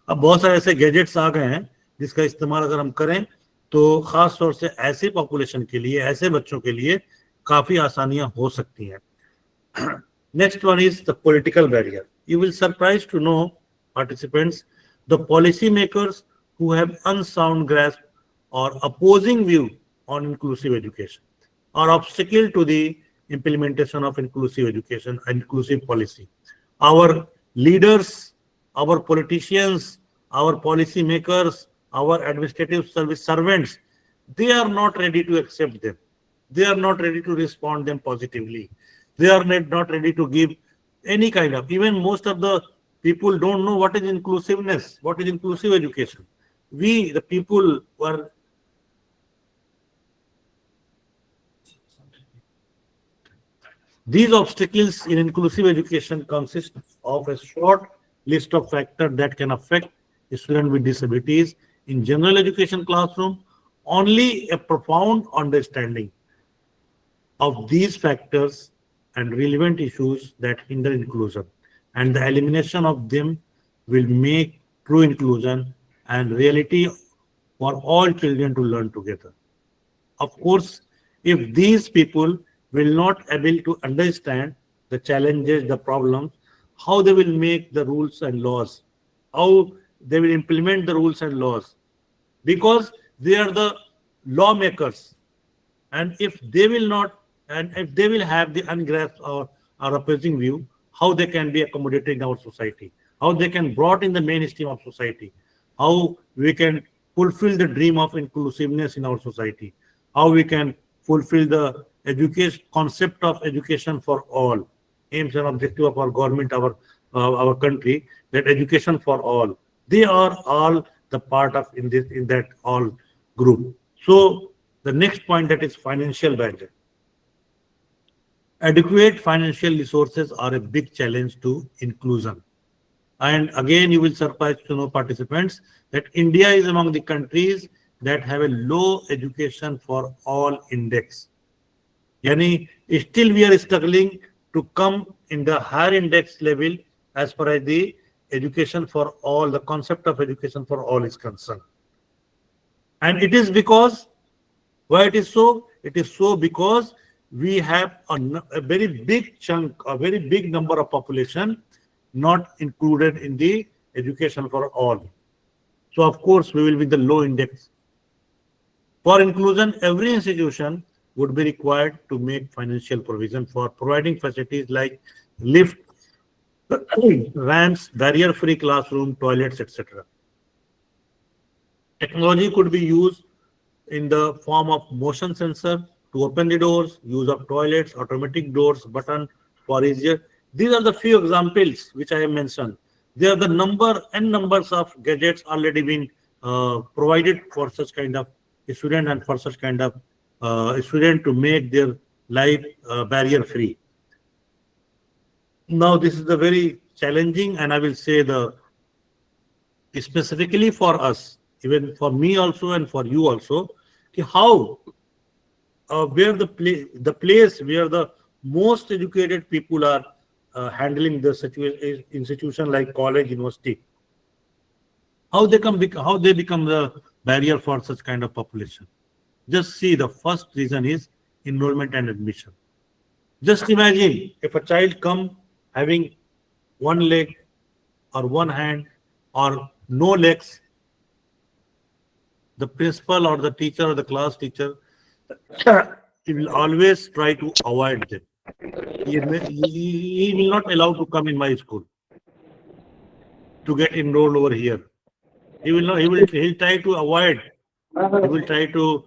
अब बहुत सारे ऐसे gadgets आ गए हैं जिसका इस्तेमाल अगर हम करें तो खास तौर से ऐसी पॉपुलेशन के लिए, ऐसे बच्चों के लिए काफी आसानियां हो सकती हैं. Next one is the political barrier. You will surprise to know, participants, the policy makers who have unsound grasp or opposing view on inclusive education or obstacle to the implementation of inclusive education and inclusive policy. Our leaders, our politicians, our policy makers, our administrative service servants, they are not ready to accept them. They are not ready to respond them positively. They are not ready to give any kind of, even most of the people don't know what is inclusiveness, what is inclusive education. We, the people who are these obstacles in inclusive education consist of a short list of factors that can affect students with disabilities in general education classroom. Only a profound understanding of these factors and relevant issues that hinder inclusion and the elimination of them will make true inclusion and reality for all children to learn together. Of course, if these people will not able to understand the challenges, the problems, how they will make the rules and laws, how they will implement the rules and laws, because they are the lawmakers. And if they will not, and if they will have the ungrasped or opposing view, how they can be accommodated in our society, how they can brought in the mainstream of society, how we can fulfill the dream of inclusiveness in our society, how we can fulfill the education concept of education for all, aims and objective of our government, our country, that education for all. They are all the part of in that all group. So the next point, that is financial barrier. Adequate financial resources are a big challenge to inclusion. And again, you will surprise to know, participants, that India is among the countries that have a low education for all index. Yani, still we are struggling to come in the higher index level as far as the education for all, the concept of education for all is concerned. And it is because, why it is so? It is so because we have a very big chunk, a very big number of population not included in the education for all. So of course, we will be the low index. For inclusion, every institution would be required to make financial provision for providing facilities like lift, ramps, barrier-free classroom, toilets, etc. Technology could be used in the form of motion sensor to open the doors, use of toilets, automatic doors, button for easier. These are the few examples which I have mentioned. There are the numbers of gadgets already been provided for such kind of student and for such kind of student to make their life barrier free. Now this is the very challenging, and I will say the specifically for us, even for me also and for you also, how where the place where the most educated people are handling the situation, institution like college, university, how they become the barrier for such kind of population. Just see, the first reason is enrollment and admission. Just imagine if a child come having one leg or one hand or no legs, the principal or the teacher or the class teacher, he will always try to avoid them. He will not allow to come in my school to get enrolled over here. He will not. He'll try to avoid. He will try to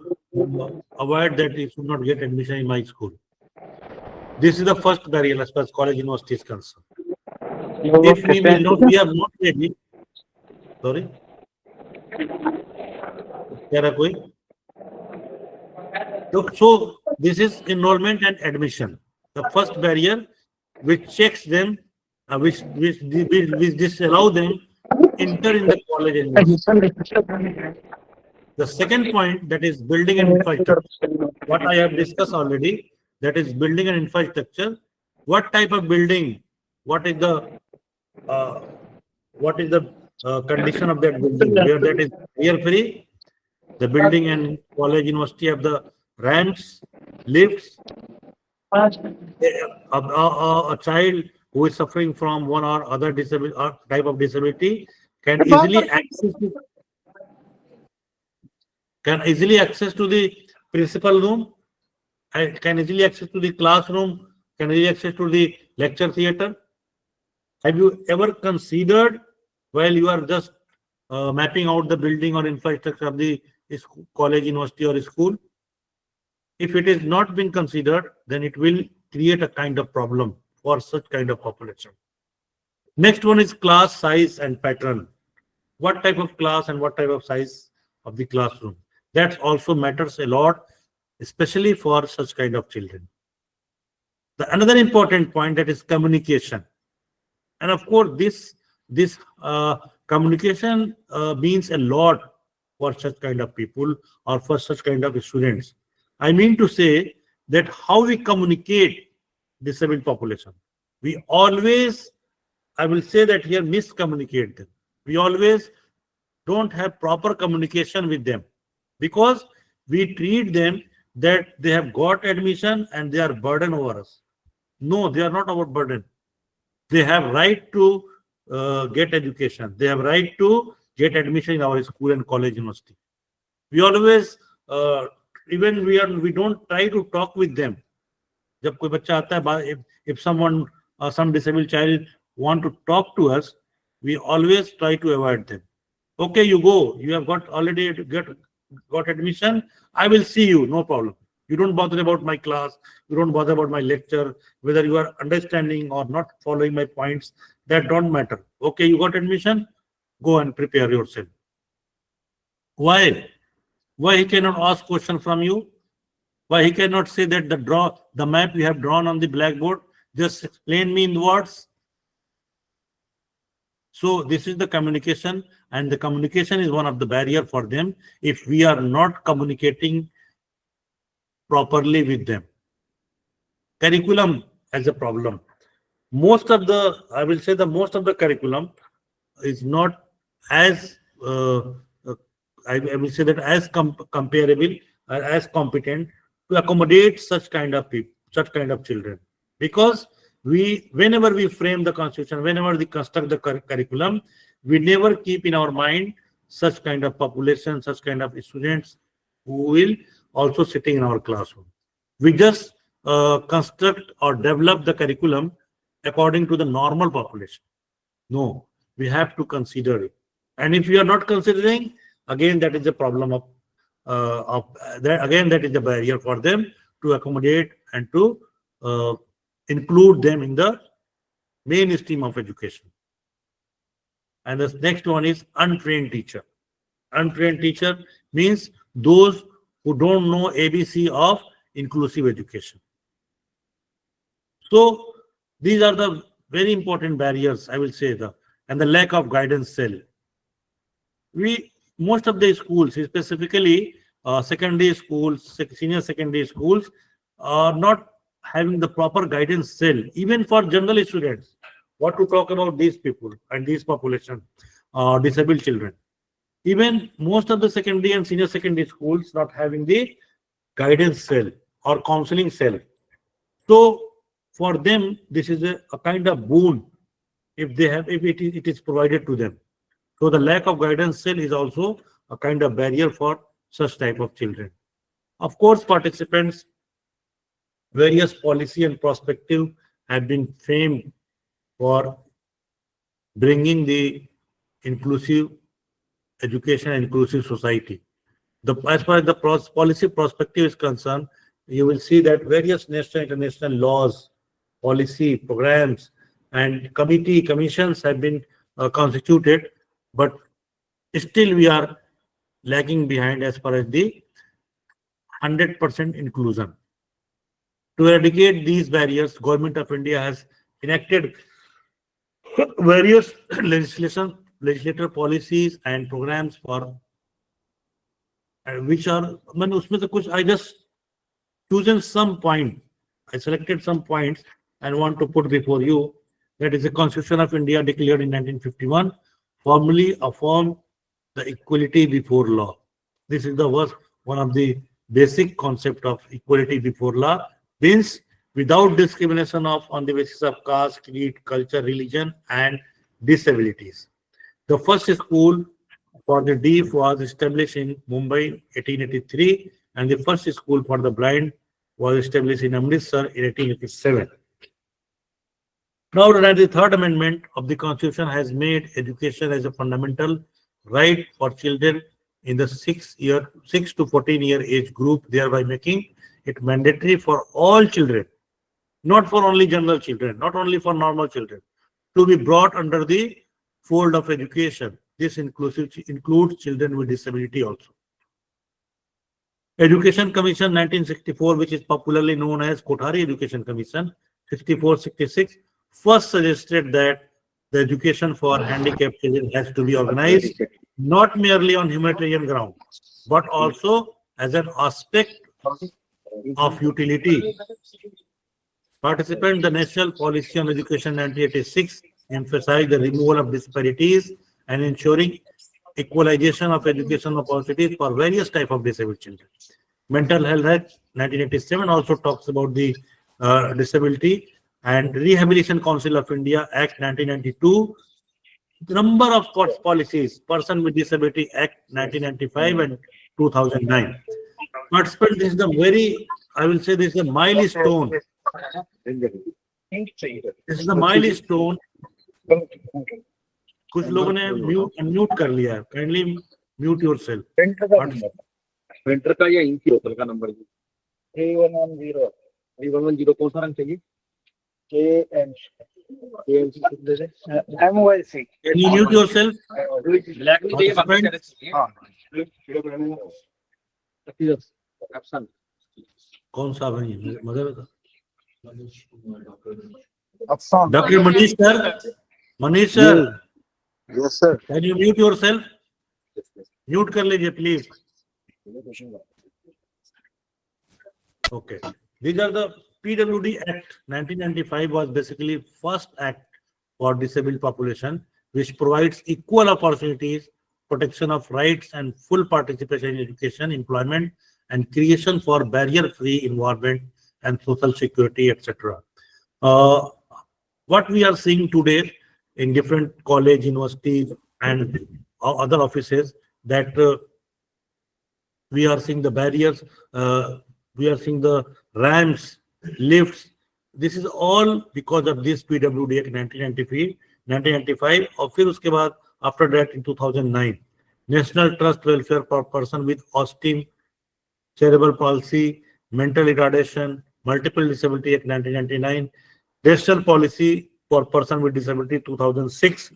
avoid that he should not get admission in my school. This is the first barrier as far as college university is concerned. If we are not ready. Sorry. So this is enrollment and admission. The first barrier which checks them, which disallow them to enter in the college and university. The second point, that is building and infrastructure. What I have discussed already, that is building and infrastructure. What type of building? What is the condition of that building? Where that is air free. The building and college university have the ramps, lifts. A child who is suffering from one or other disability type of disability can easily access to the principal room, and can easily access to the classroom, can easily access to the lecture theater. Have you ever considered, while you are just mapping out the building or infrastructure of the college, university or school, if it is not been considered, then it will create a kind of problem for such kind of population. Next one is class size and pattern. What type of class and what type of size of the classroom? That also matters a lot, especially for such kind of children. Another important point, that is communication. And of course, this communication means a lot for such kind of people or for such kind of students. I mean to say that how we communicate disabled population. We always, I will say that here, miscommunicate them. We always don't have proper communication with them, because we treat them that they have got admission and they are burden over us. No, they are not our burden. They have right to get education. They have right to get admission in our school and college, university. We always even we don't try to talk with them. जब कोई बच्चा आता है, if someone some disabled child want to talk to us, we always try to avoid them. Okay, you go. You have got already got admission. I will see you. No problem. You don't bother about my class. You don't bother about my lecture. Whether you are understanding or not following my points, that don't matter. Okay, you got admission. Go and prepare yourself. Why? Why he cannot ask question from you? Why he cannot say that the map you have drawn on the blackboard, just explain me in words? So this is the communication, and the communication is one of the barrier for them if we are not communicating properly with them. Curriculum has a problem. Most of the, I will say, the most of the curriculum is not as I will say that as comparable or as competent to accommodate such kind of people, such kind of children, because whenever we frame the constitution, whenever we construct the curriculum, we never keep in our mind such kind of population, such kind of students who will also sitting in our classroom. We just construct or develop the curriculum according to the normal population. No, we have to consider it. And if we are not considering, again, that is a problem of that. Again, that is a barrier for them to accommodate and to include them in the mainstream of education. And the next one is untrained teacher. Untrained teacher means those who don't know ABC of inclusive education. So these are the very important barriers, I will say, and the lack of guidance cell. Most of the schools, specifically secondary schools, senior secondary schools, are not having the proper guidance cell, even for general students. What to talk about these people and these population, disabled children. Even most of the secondary and senior secondary schools not having the guidance cell or counseling cell. So for them, this is a kind of boon if it is provided to them. So the lack of guidance cell is also a kind of barrier for such type of children. Of course, participants, various policy and perspective have been framed for bringing the inclusive education and inclusive society. As far as the policy perspective is concerned, you will see that various national and international laws, policy, programs, and commissions have been constituted, but still we are lagging behind as far as the 100% inclusion. To eradicate these barriers, Government of India has enacted various legislative policies and programs for which are, I just chosen some point. I selected some points and want to put before you. That is the Constitution of India declared in 1951, formally affirmed the equality before law. This is one of the basic concept of equality before law, means without discrimination on the basis of caste, creed, culture, religion, and disabilities. The first school for the deaf was established in Mumbai 1883, and the first school for the blind was established in Amritsar in 1887. Now, the 93rd Amendment of the Constitution has made education as a fundamental right for children in the 6 to 14-year age group, thereby making it mandatory for all children, not for only general children, not only for normal children, to be brought under the fold of education. This includes children with disability also. Education Commission 1964, which is popularly known as Kothari Education Commission 64-66, first suggested that the education for handicapped children has to be organized not merely on humanitarian ground, but also as an aspect of utility. The National Policy on Education 1986 emphasized the removal of disparities and ensuring equalization of education opportunities for various types of disabled children. Mental Health Act 1987 also talks about the disability, and Rehabilitation Council of India Act 1992, the number of policies, Person with Disability Act 1995 and 2009. Participant, this is the very, I will say this is a milestone. This is the milestone. कुछ लोगों ने unmute कर लिया है. Kindly mute yourself. Printer का या ink hotel का number 3110 कौन सा रंग चाहिए? MYC. Can you mute yourself? Black नहीं चाहिए, बाकी सारे चाहिए. ऑप्शन कौन सा भाई? Mother option Dr. Manish sir. Manish sir. Yes sir. Can you mute yourself? Mute कर लीजिए please. Okay. These are the PWD Act 1995 was basically first act for disabled population, which provides equal opportunities, protection of rights, and full participation in education, employment, and creation for barrier-free environment and social security, etc. Uh, what we are seeing today in different college, universities, and other offices, that we are seeing the barriers, we are seeing the ramps, lifts. This is all because of this PWD Act 1993, 1995, और फिर उसके बाद after that in 2009, National Trust Welfare for Person with Autism, Cerebral Palsy, Mental Retardation, Multiple Disability Act 1999, National Policy for Person with Disability 2006,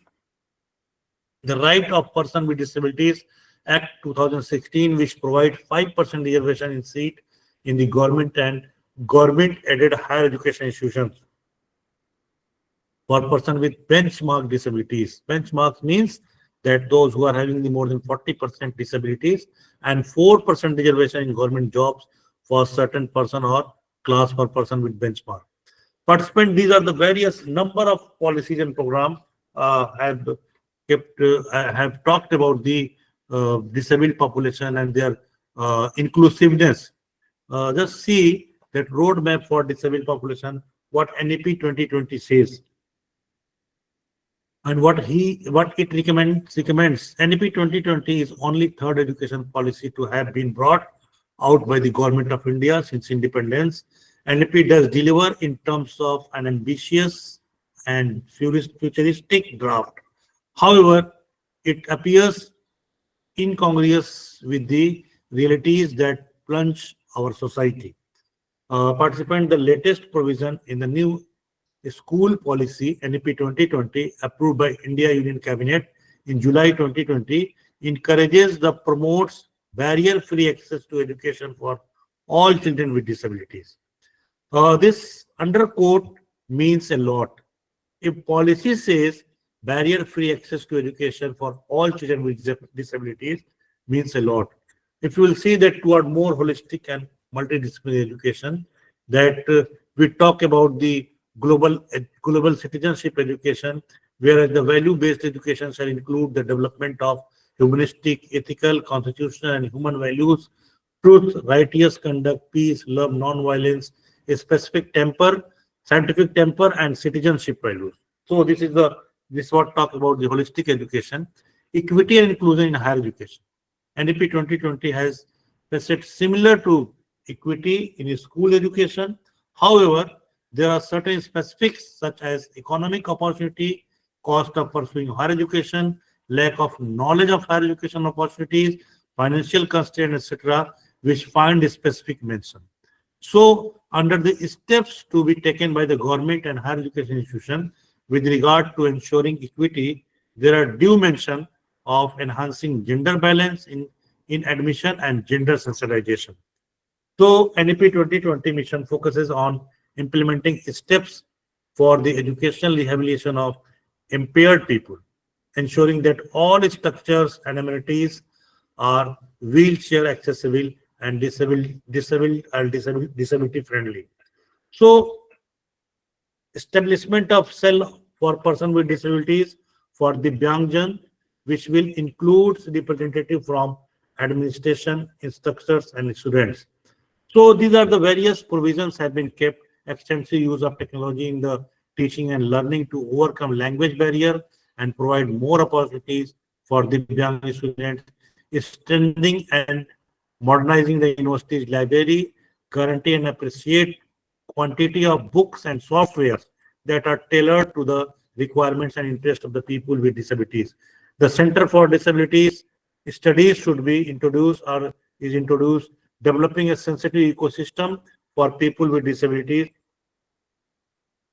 the Right of Person with Disabilities Act 2016, which provide 5% reservation in seat in the government and government-aided higher education institutions for person with benchmark disabilities. Benchmark means that those who are having the more than 40% disabilities and 4% reservation in government jobs for certain person or class per person with benchmark. Participant, these are the various number of policies and programs have talked about the disabled population and their inclusiveness. Just see that roadmap for disabled population, what NEP 2020 says, and what it recommends. NEP 2020 is only third education policy to have been brought out by the government of India since independence. NEP does deliver in terms of an ambitious and futuristic draft. However, it appears incongruous with the realities that plunge our society. Participant, the latest provision in the new school policy NEP 2020 approved by India Union Cabinet in July 2020 encourages the promotes barrier-free access to education for all children with disabilities. This underquote means a lot. If policy says barrier-free access to education for all children with disabilities means a lot. If you will see that toward more holistic and multidisciplinary education, that we talk about the global citizenship education, whereas the value-based education shall include the development of humanistic, ethical, constitutional, and human values, truth, righteous conduct, peace, love, non-violence, a specific temper, scientific temper, and citizenship values. So this is what talk about the holistic education, equity and inclusion in higher education. NEP 2020 has facet similar to equity in school education. However, there are certain specifics such as economic opportunity, cost of pursuing higher education, lack of knowledge of higher education opportunities, financial constraints, etc., which find a specific mention. So, under the steps to be taken by the government and higher education institution with regard to ensuring equity, there are due mention of enhancing gender balance in admission and gender sensitization. So, NEP 2020 mission focuses on implementing steps for the educational rehabilitation of impaired people, ensuring that all structures and amenities are wheelchair accessible and disability friendly. So, establishment of cell for person with disabilities for the Divyangjan, which will include representative from administration, instructors, and students. So these are the various provisions have been kept. Extensive use of technology in the teaching and learning to overcome language barrier and provide more opportunities for the young students, strengthening and modernizing the university's library, guarantee and appreciate quantity of books and software that are tailored to the requirements and interests of the people with disabilities. The Center for Disabilities Studies should be introduced or is introduced, developing a sensitive ecosystem for people with disabilities.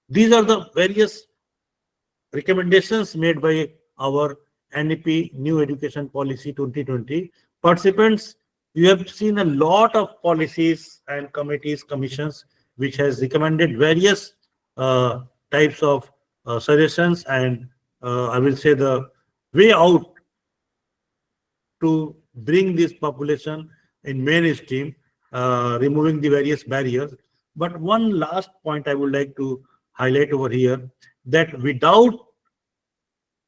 These are the various recommendations made by our NEP New Education Policy 2020. Participants, you have seen a lot of policies and committees, commissions, which has recommended various types of suggestions, and I will say the way out to bring this population in mainstream, removing the various barriers. But one last point I would like to highlight over here, that without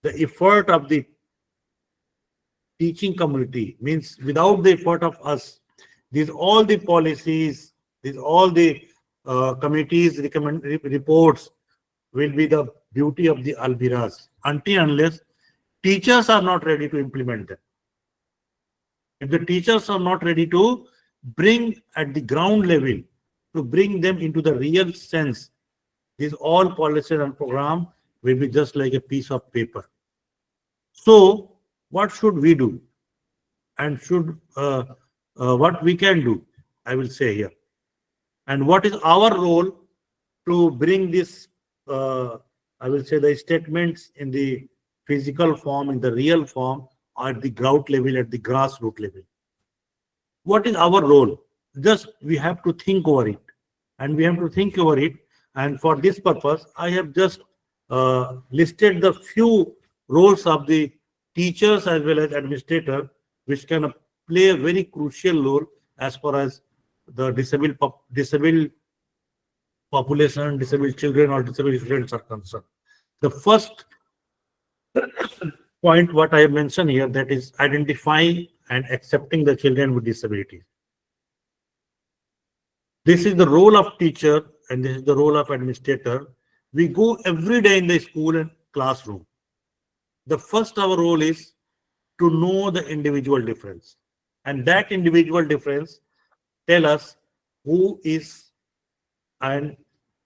the effort of the teaching community, means without the effort of us, these all the policies, these all the committees reports will be the beauty of the albiras until unless teachers are not ready to implement them. If the teachers are not ready to bring at the ground level, to bring them into the real sense, these all policies and program will be just like a piece of paper. So what should we do? And what we can do, I will say here. And what is our role to bring this, I will say, the statements in the physical form, in the real form, or at the ground level, at the grassroots level. What is our role? Just we have to think over it. And we have to think over it. And for this purpose, I have just listed the few roles of the teachers as well as administrator, which can play a very crucial role as far as the disabled population, disabled children or disabled students are concerned. The first point what I have mentioned here, that is identifying and accepting the children with disabilities. This is the role of teacher and this is the role of administrator. We go every day in the school and classroom. The first our role is to know the individual difference, and that individual difference tell us who is and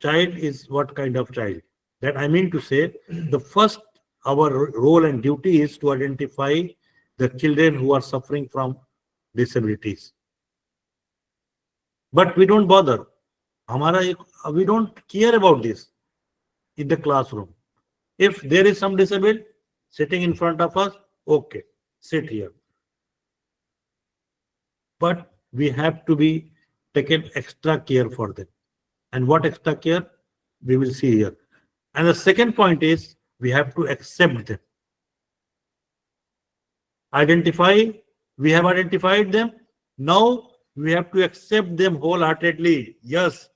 child is what kind of child. That I mean to say, the first our role and duty is to identify the children who are suffering from disabilities. But we don't bother. We don't care about this in the classroom. If there is some disabled sitting in front of us, okay, sit here. But we have to be taken extra care for them. And what extra care? We will see here. And the second point is we have to accept them. We have identified them. Now we have to accept them wholeheartedly. Yes,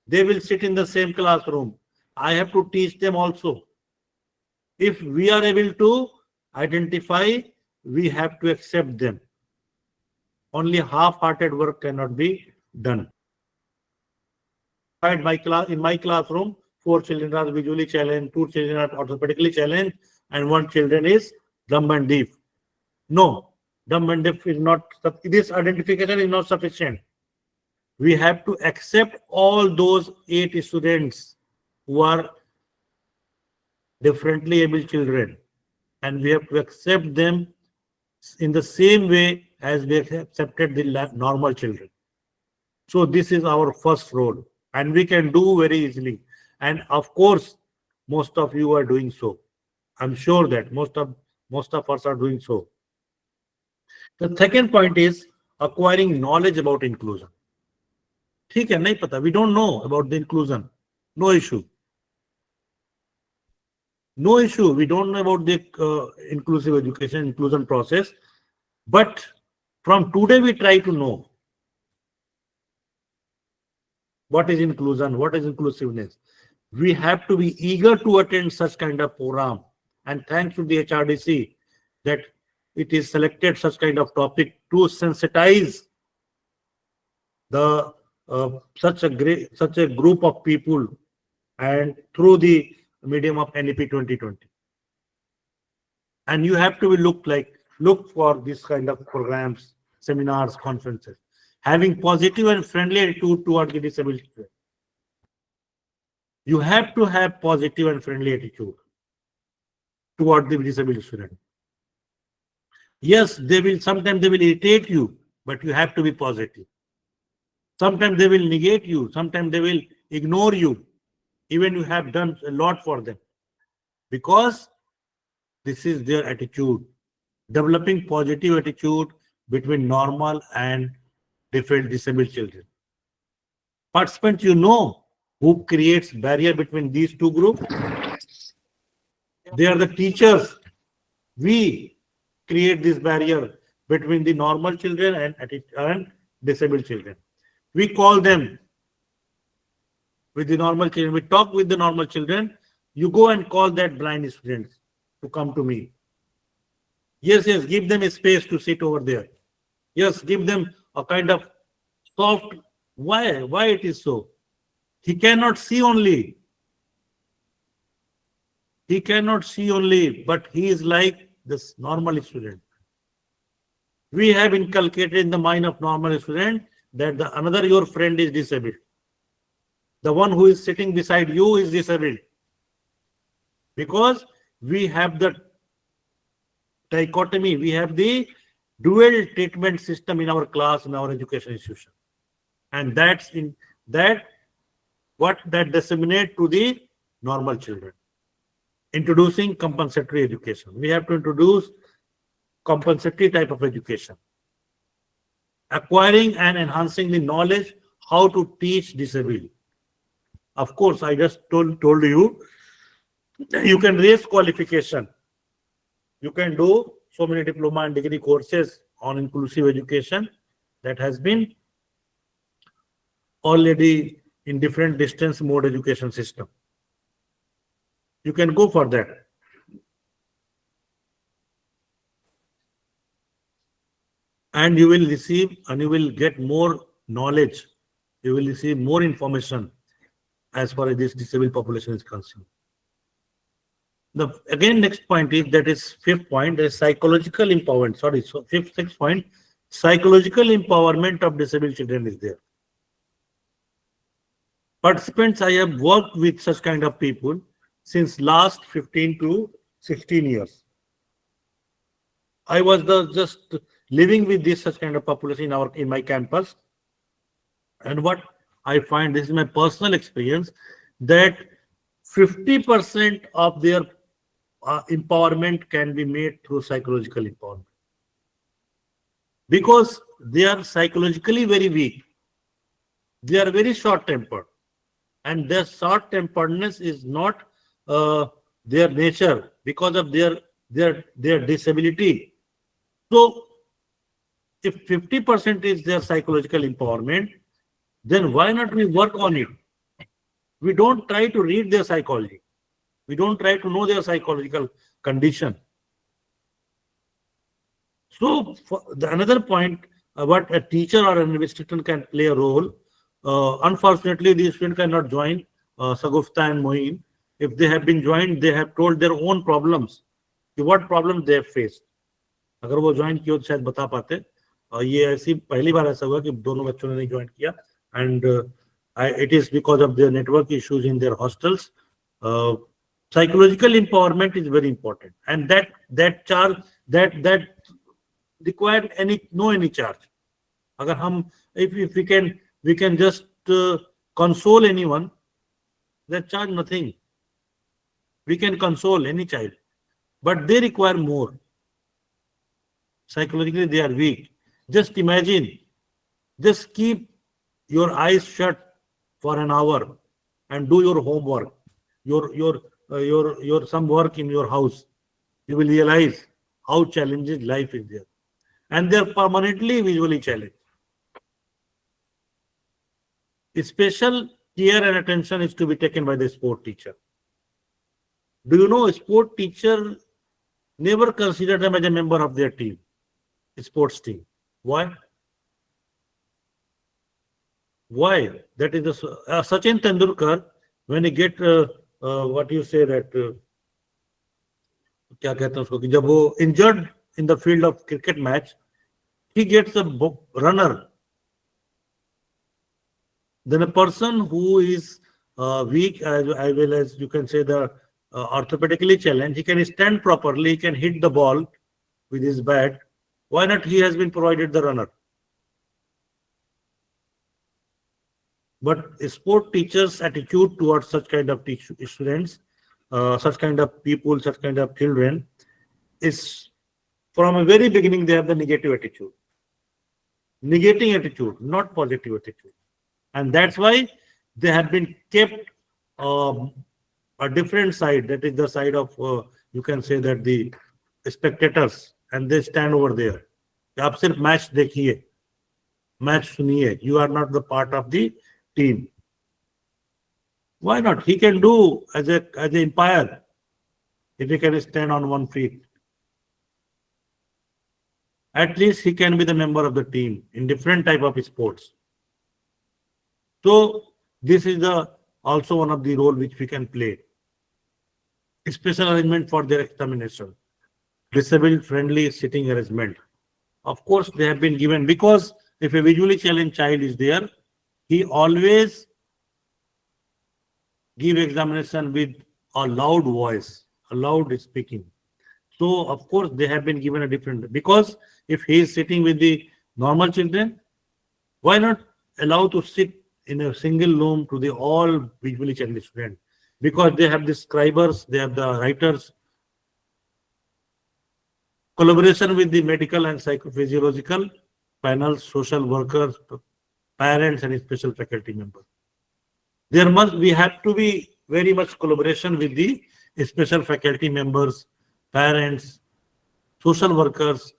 they will sit in the same classroom. I have to teach them also. If we are able to identify, we have to accept them. Only half-hearted work cannot be done. In my classroom, 4 children are visually challenged, 2 children are orthopedically challenged, and 1 children is dumb and deaf. No, dumb and deaf is not, this identification is not sufficient. We have to accept all those 8 students who are differently able children, and we have to accept them in the same way as we have accepted the normal children. So this is our first role, and we can do very easily. And of course, most of you are doing so. I'm sure that most of us are doing so. The second point is acquiring knowledge about inclusion. ठीक है, नहीं पता. We don't know about the inclusion. No issue. No issue. We don't know about the inclusive education, inclusion process. But from today, we try to know what is inclusion, what is inclusiveness. We have to be eager to attend such kind of program. And thanks to the HRDC that it is selected such kind of topic to sensitize the such a group of people, and through the medium of NEP 2020. And you have to look for this kind of programs, seminars, conferences, having positive and friendly attitude toward the disabled student. You have to have positive and friendly attitude toward the disabled student. Yes, sometimes they will irritate you, but you have to be positive. Sometimes they will negate you, sometimes they will ignore you, even you have done a lot for them, because this is their attitude. Developing positive attitude between normal and disabled children. Participants, you know who creates barrier between these two groups? They are the teachers. We create this barrier between the normal children and disabled children. We call them with the normal children. We talk with the normal children. You go and call that blind students. to come to me. Yes, give them a space to sit over there. Yes, give them a kind of soft. Why it is so? He cannot see only. He cannot see only, but he is like this normal student. We have inculcated in the mind of normal student that another your friend is disabled. The one who is sitting beside you is disabled. Because we have the dichotomy, we have the dual treatment system in our class, in our education institution. And that's in that what that disseminate to the normal children. Introducing compensatory education. We have to introduce compensatory type of education. Acquiring and enhancing the knowledge how to teach disability. Of course, I just told you, you can raise qualification. You can do so many diploma and degree courses on inclusive education that has been already in different distance mode education system. You can go for that. And you will receive and you will get more knowledge. You will receive more information as far as this disabled population is concerned. The again next point is, that is fifth point, is psychological empowerment. Sorry, so sixth point, psychological empowerment of disabled children is there. Participants, I have worked with such kind of people since last 15 to 16 years. I was just living with this such kind of population in my campus, and what I find, this is my personal experience, that 50% of their empowerment can be made through psychological empowerment, because they are psychologically very weak. They are very short-tempered, and their short-temperedness is not their nature because of their disability. So, if 50% is their psychological empowerment, then why not we work on it? We don't try to read their psychology. We don't try to know their psychological condition. So, another point, what a teacher or an administrator can play a role. Unfortunately, these students cannot join Sagufta and Moin. If they have been joined, they have told their own problems. What problems they have faced. अगर वो join किया तो शायद बता पाते. ये ऐसी पहली बार ऐसा हुआ कि दोनों बच्चों ने नहीं ज्वाइन किया, and it is because of their network issues in their hostels. Psychological empowerment is very important, and that charge that require no any charge. अगर हम if we can just console anyone, that charge nothing. We can console any child, but they require more. Psychologically, they are weak. Just imagine, just keep your eyes shut for an hour and do your homework, your some work in your house. You will realize how challenging life is there, and they are permanently visually challenged. Special care and attention is to be taken by the sport teacher. Do you know, a sport teacher never consider them as a member of their team, sports team. Why? Why? That is Sachin Tendulkar, when he get what you say that क्या कहते हैं उसको कि जब वो injured in the field of cricket match, he gets a runner. Then a person who is weak, as well as you can say the orthopedically challenged, he can stand properly, he can hit the ball with his bat. Why not he has been provided the runner? But sport teachers' attitude towards such kind of students, such kind of people, such kind of children, is from a very beginning they have the negative attitude. Negating attitude, not positive attitude. And that's why they have been kept a different side, that is the side of, you can say that the spectators, and they stand over there. आप सिर्फ match देखिए, match सुनिए. You are not the part of the team. Why not? He can do as an umpire. if he can stand on 1 feet, at least he can be the member of the team in different type of sports. So this is the also one of the role which we can play. Special arrangement for their examination, disabled friendly sitting arrangement. Of course, they have been given because if a visually challenged child is there, he always give examination with a loud voice, a loud speaking. So of course they have been given a different, because if he is sitting with the normal children, why not allow to sit in a single room to the all visually challenged students? Because they have the scribers, they have the writers, collaboration with the medical and psychophysiological panels, social workers, parents, and special faculty members. We have to be very much collaboration with the special faculty members, parents, social workers,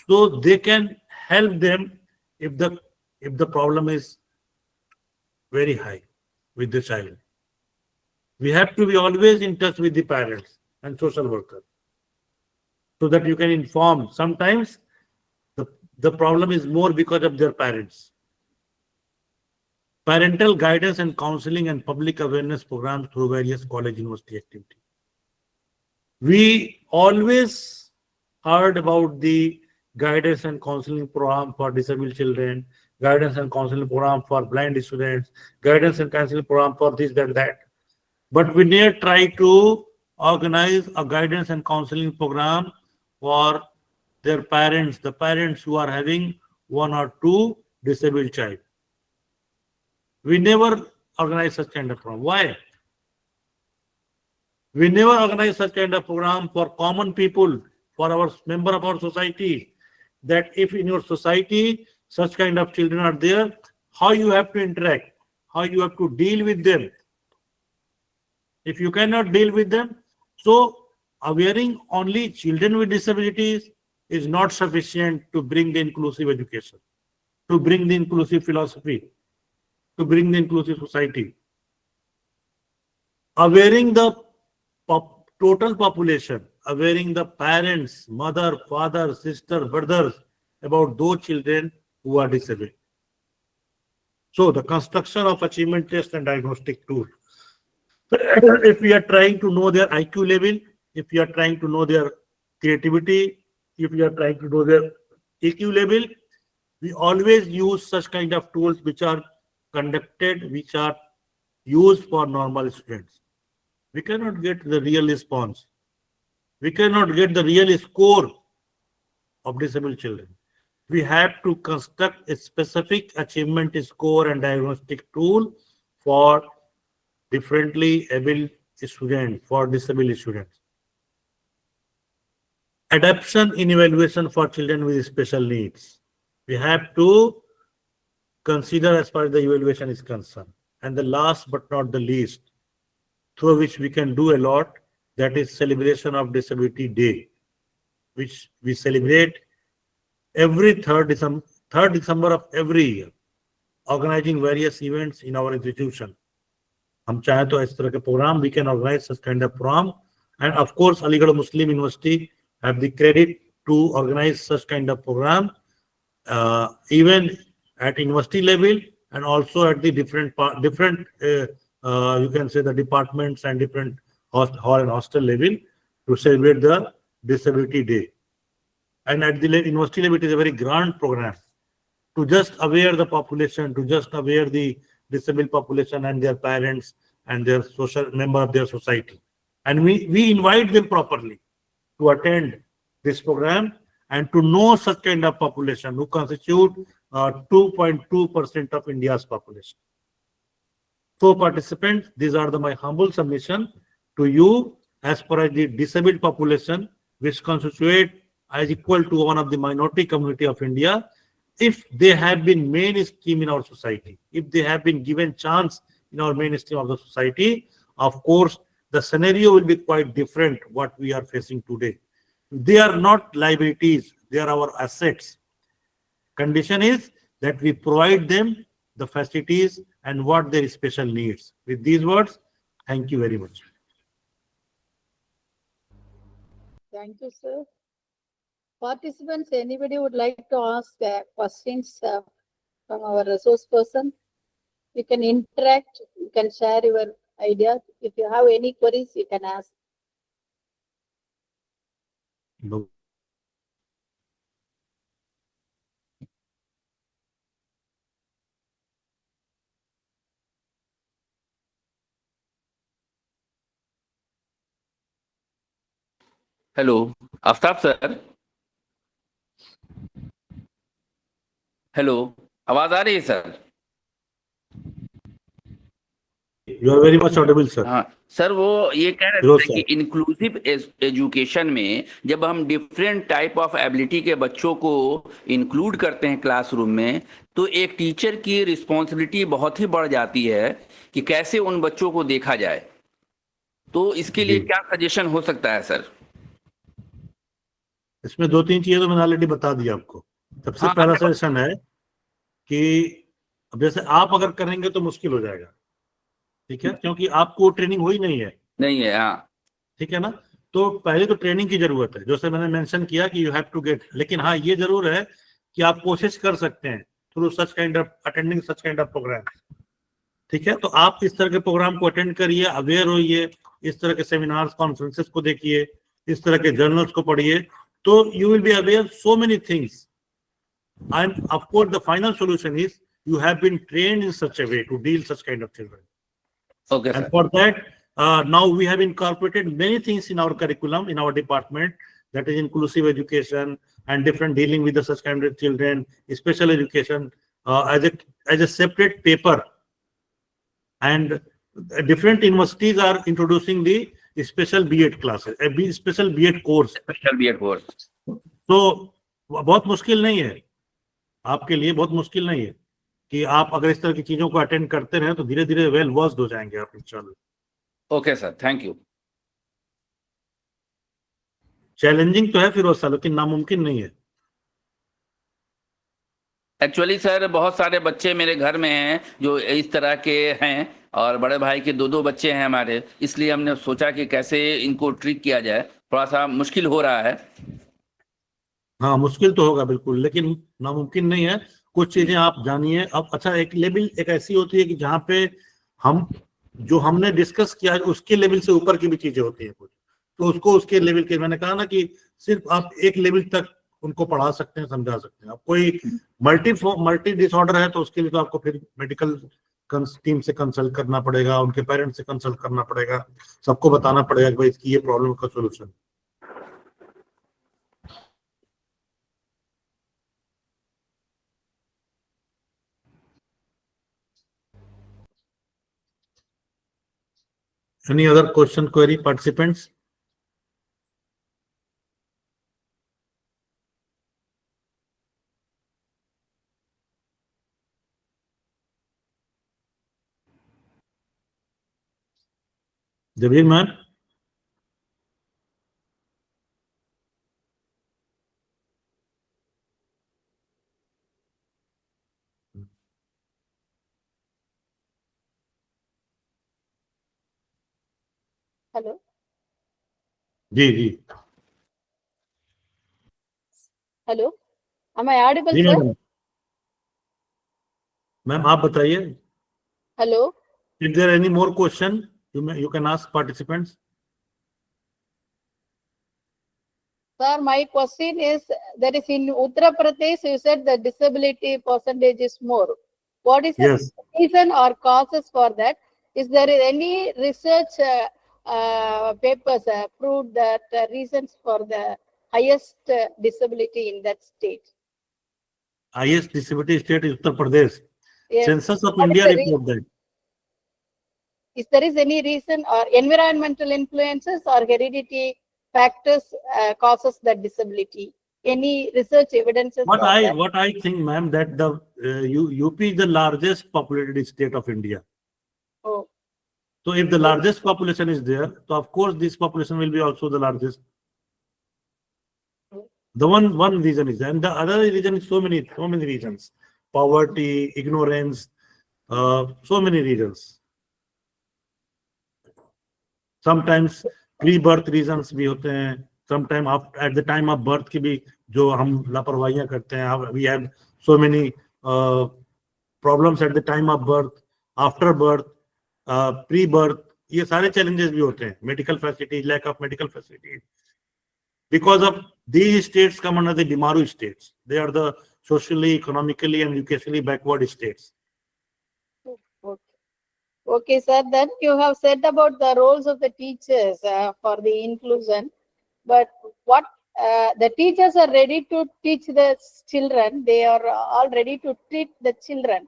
so they can help them if the problem is very high with the child. We have to be always in touch with the parents and social workers, so that you can inform. Sometimes the problem is more because of their parents. Parental guidance and counseling and public awareness programs through various college university activities. We always heard about the guidance and counseling program for disabled children, guidance and counseling program for blind students, guidance and counseling program for this, that. But we never try to organize a guidance and counseling program for their parents, the parents who are having 1 or 2 disabled child. We never organize such kind of program. Why? We never organize such kind of program for common people, for our member of our society, that if in your society such kind of children are there, how you have to interact, how you have to deal with them. If you cannot deal with them, so awareing only children with disabilities is not sufficient to bring the inclusive education, to bring the inclusive philosophy, to bring the inclusive society. Awareing the total population, awareing the parents, mother, father, sister, brothers about those children who are disabled. So the construction of achievement test and diagnostic tool. If we are trying to know their IQ level, if we are trying to know their creativity, if we are trying to know their EQ level, we always use such kind of tools which are conducted, which are used for normal students. We cannot get the real response. We cannot get the real score of disabled children. We have to construct a specific achievement score and diagnostic tool for differently able students, for disabled students. Adaptation in evaluation for children with special needs. We have to consider as far as the evaluation is concerned. And the last but not the least, through which we can do a lot, that is celebration of Disability Day, which we celebrate every 3rd December of every year, organizing various events in our institution. हम चाहे तो इस तरह के program, we can organize such kind of program, and of course Aligarh Muslim University have the credit to organize such kind of program, even at university level and also at the different you can say the departments and different hall and hostel level to celebrate the Disability Day. And at the university level, it is a very grand program to just aware the population, to just aware the disabled population and their parents and their social member of their society. And we invite them properly to attend this program and to know such kind of population who constitute 2.2% of India's population. So participants, these are my humble submission to you as far as the disabled population, which constitute as equal to one of the minority community of India. If they have been mainstream in our society, if they have been given chance in our mainstream of the society, of course, the scenario will be quite different what we are facing today. They are not liabilities, they are our assets. Condition is that we provide them the facilities and what their special needs. With these words, thank you very much. Thank you, sir. Participants, anybody would like to ask questions from our resource person? You can interact, you can share your ideas. If you have any queries, you can ask. No. Hello Aftab sir, hello, आवाज आ रही है sir? You are very much audible, sir. हाँ sir, वो ये कह रहे Firoz थे कि sir. इंक्लूसिव एजुकेशन में जब हम डिफरेंट टाइप ऑफ एबिलिटी के बच्चों को इंक्लूड करते हैं क्लासरूम में, तो एक टीचर की रिस्पॉन्सिबिलिटी बहुत ही बढ़ जाती है कि कैसे उन बच्चों को देखा जाए। तो इसके लिए जी। क्या सजेशन हो सकता है सर? इसमें 2-3 चीजें तो मैंने ऑलरेडी बता दी आपको। सबसे हाँ, पहला सजेशन है कि अब जैसे आप अगर करेंगे तो मुश्किल हो जाएगा, ठीक है, क्योंकि आपको ट्रेनिंग हुई नहीं है, नहीं है। हाँ, ठीक है ना। तो पहले तो ट्रेनिंग की जरूरत है, जैसे मैंने मेंशन किया कि यू हैव टू गेट, लेकिन हाँ ये जरूर है कि आप कोशिश कर सकते हैं through such kind of attending such kind of programme, ठीक है। तो आप इस तरह के प्रोग्राम को अटेंड करिए, अवेयर होइए, इस तरह के सेमिनार्स कॉन्फ्रेंसेस को देखिए, इस तरह के जर्नल्स को पढ़िए, तो you will be aware so many things. And of course, the final solution is you have been trained in such a way to deal such kind of children. Okay And sir. for that, now we have incorporated many things in our curriculum, in our department, that is inclusive education and different dealing with the such kind of children, special education as a separate paper. And different universities are introducing the special B.Ed classes, a special B.Ed course. Special B Ed course. तो बहुत मुश्किल नहीं है, आपके लिए बहुत मुश्किल नहीं है कि आप अगर इस तरह की चीजों को अटेंड करते रहे तो धीरे धीरे वेल वर्स्ड हो जाएंगे आप इंशाल्लाह। Okay sir, thank you. Challenging तो है फिरोज साहब, लेकिन नामुमकिन नहीं है। एक्चुअली सर, बहुत सारे बच्चे मेरे घर में हैं जो इस तरह के हैं, और बड़े भाई के 2-2 बच्चे हैं हमारे, इसलिए हमने सोचा कि कैसे इनको ट्रीट किया जाए। थोड़ा सा मुश्किल हो रहा है। हाँ मुश्किल तो होगा बिल्कुल, लेकिन नामुमकिन नहीं है। कुछ चीजें आप जानिए। अब अच्छा, एक लेवल एक ऐसी होती है कि जहाँ पे हम जो हमने डिस्कस किया है उसके लेवल से ऊपर की भी चीजें होती है कुछ, तो उसको उसके लेवल के, मैंने कहा ना कि सिर्फ आप एक लेवल तक उनको पढ़ा सकते हैं, समझा सकते हैं। आप कोई मल्टी डिसऑर्डर है तो उसके लिए तो आपको फिर मेडिकल टीम से कंसल्ट करना पड़ेगा, उनके पेरेंट्स से कंसल्ट करना पड़ेगा, सबको बताना पड़ेगा कि भाई इसकी ये प्रॉब्लम का solution. Any other question, query, participants? Jabir ma'am, Hello. जी जी Hello. Am I audible, जी sir? मैडम, मैम आप बताइए। Hello. If there any more question, you can ask participants. Sir, my question is, there is in Uttar Pradesh, you said the disability percentage is more. What is the Yes. reason or causes for that? Is there any research papers proved that reasons for the highest disability in that state? Highest disability state is Uttar Pradesh. Yes. Census of What is India the report that. If there is any reason or environmental influences or heredity factors causes that disability, any research evidences? What I think, ma'am, that the UP is the largest populated state of India. Oh. So if the largest population is there, so of course this population will be also the largest. The one reason is, and the other reason is so many reasons: poverty, ignorance, so many reasons. Sometimes pre-birth reasons भी होते हैं, sometime after, at the time of birth की भी जो हम लापरवाहियां करते हैं, we have so many problems at the time of birth, after birth, pre-birth, ये सारे challenges भी होते हैं. Medical facilities, lack of medical facilities. Because of these states come under the Dimaru states. They are the socially, economically, and educationally backward states. Okay. Okay, sir. Then you have said about the roles of the teachers for the inclusion, but what the teachers are ready to teach the children. They are all ready to treat the children.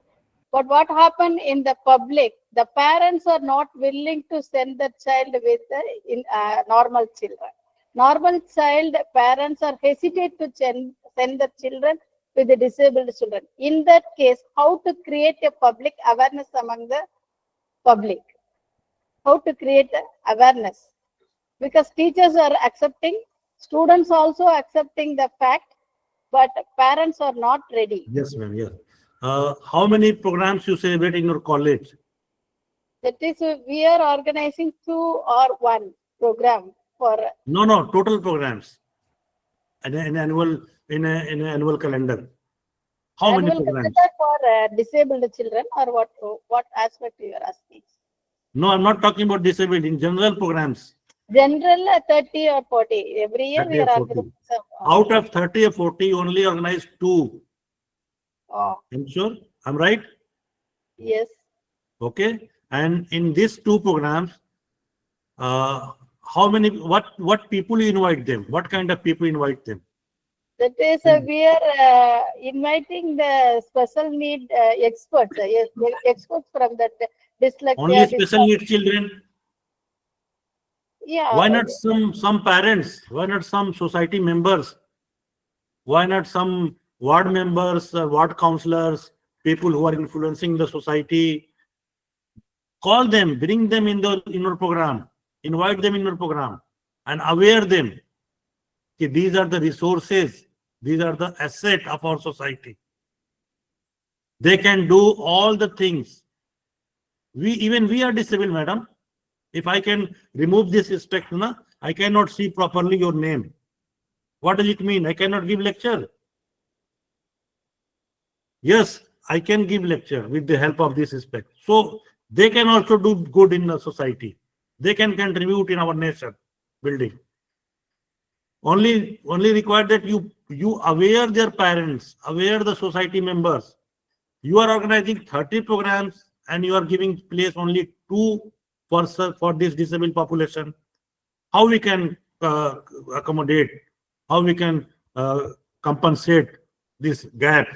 But what happened in the public? The parents are not willing to send the child with the normal children. Normal child parents are hesitate to send the children with the disabled children. In that case, how to create a public awareness among the public? How to create awareness? Because teachers are accepting, students also accepting the fact, but parents are not ready. Yes, ma'am. Yes. How many programs you celebrate in your college? That is, we are organizing 2 or 1 program for. No, total programs. In an annual calendar. How many programs? For disabled children, or what aspect you are asking? No, I'm not talking about disabled. In general programs. General 30 or 40. Every year we are organizing. Out of 30 or 40, only organize 2. Oh. I'm sure. I'm right? Yes. Okay. And in these 2 programs, how many, what people you invite them? What kind of people invite them? That is, we are inviting the special need experts, experts from that dyslexia. Only special needs children? Yeah. Why not some parents? Why not some society members? Why not some ward members, ward councillors, people who are influencing the society? Call them, bring them in your program, invite them in your program, and aware them that these are the resources, these are the asset of our society. They can do all the things. Even we are disabled, madam. If I can remove this spectrum, I cannot see properly your name. What does it mean? I cannot give lecture. Yes, I can give lecture with the help of this spec. So they can also do good in the society. They can contribute in our nation building. Only required that you aware their parents, aware the society members. You are organizing 30 programs and you are giving place only 2 for this disabled population. How we can accommodate? How we can compensate this gap?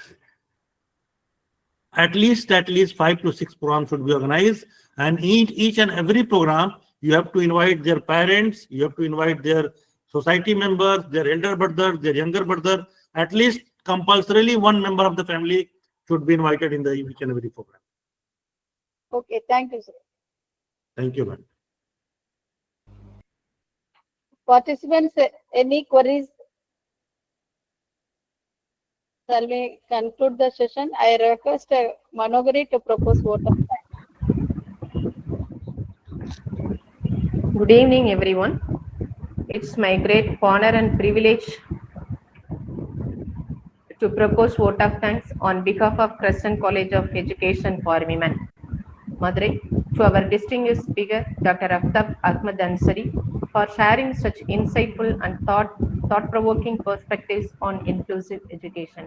At least 5 to 6 programs should be organized, and each and every program you have to invite their parents, you have to invite their society members, their elder brother, their younger brother. At least compulsorily 1 member of the family should be invited in each and every program. Okay, thank you, sir. Thank you, ma'am. Participants, any queries? Shall we conclude the session? I request Manogari to propose vote of thanks. Good evening, everyone. It's my great honor and privilege to propose vote of thanks on behalf of Crescent College of Education for Women, Madurai, to our distinguished speaker, Dr. Aftab Ahmad Ansari, for sharing such insightful and thought-provoking perspectives on inclusive education.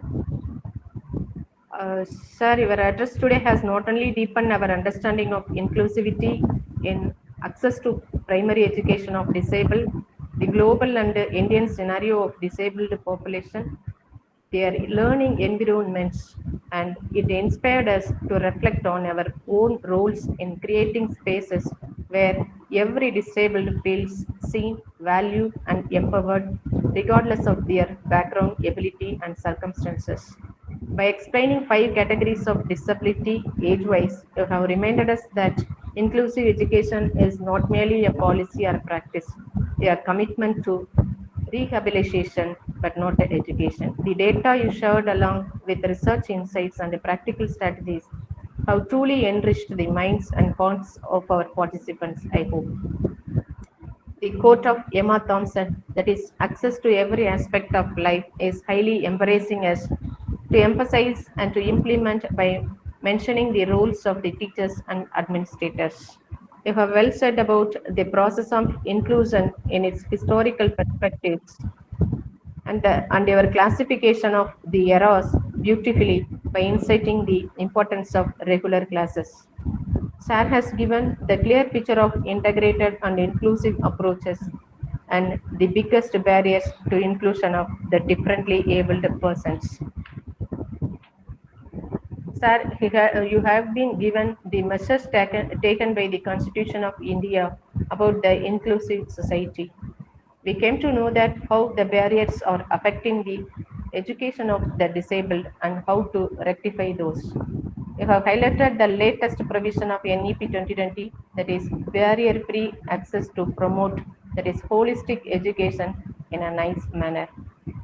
Sir, your address today has not only deepened our understanding of inclusivity in access to primary education of disabled, the global and Indian scenario of disabled population, their learning environments, and it inspired us to reflect on our own roles in creating spaces where every disabled feels seen, valued, and empowered, regardless of their background, ability, and circumstances. By explaining 5 categories of disability age-wise, you have reminded us that inclusive education is not merely a policy or practice, a commitment to rehabilitation, but not education. The data you shared along with research insights and the practical strategies have truly enriched the minds and hearts of our participants, I hope. The quote of Emma Thompson, that is, access to every aspect of life is highly embracing us to emphasize and to implement by mentioning the roles of the teachers and administrators. You have well said about the process of inclusion in its historical perspectives and your classification of the eras beautifully by inciting the importance of regular classes. SAR has given the clear picture of integrated and inclusive approaches and the biggest barriers to inclusion of the differently abled persons. Sir, you have been given the measures taken by the Constitution of India about the inclusive society. We came to know that how the barriers are affecting the education of the disabled and how to rectify those. You have highlighted the latest provision of NEP 2020, that is barrier-free access to promote, that is holistic education in a nice manner.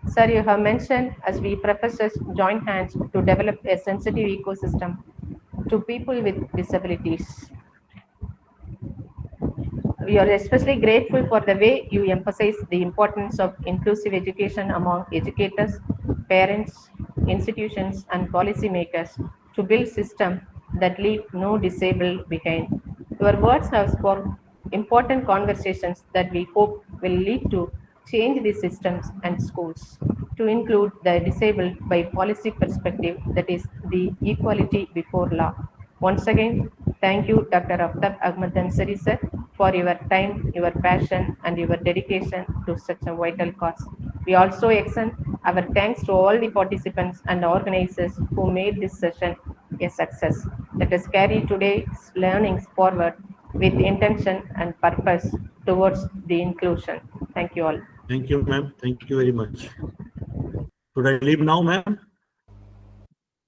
Sir, you have mentioned as we professors join hands to develop a sensitive ecosystem to people with disabilities. We are especially grateful for the way you emphasize the importance of inclusive education among educators, parents, institutions, and policymakers to build systems that leave no disabled behind. Your words have sparked important conversations that we hope will lead to change the systems and schools to include the disabled by policy perspective, that is the equality before law. Once again, thank you, Dr. Aftab Ahmad Ansari, sir, for your time, your passion, and your dedication to such a vital cause. We also extend our thanks to all the participants and organizers who made this session a success. Let us carry today's learnings forward with intention and purpose towards the inclusion. Thank you all. Thank you, ma'am. Thank you very much. Should I leave now, ma'am?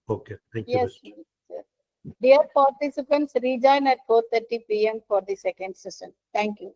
Okay. Thank you. Yes. Dear participants, rejoin at 4:30 p.m. for the second session. Thank you.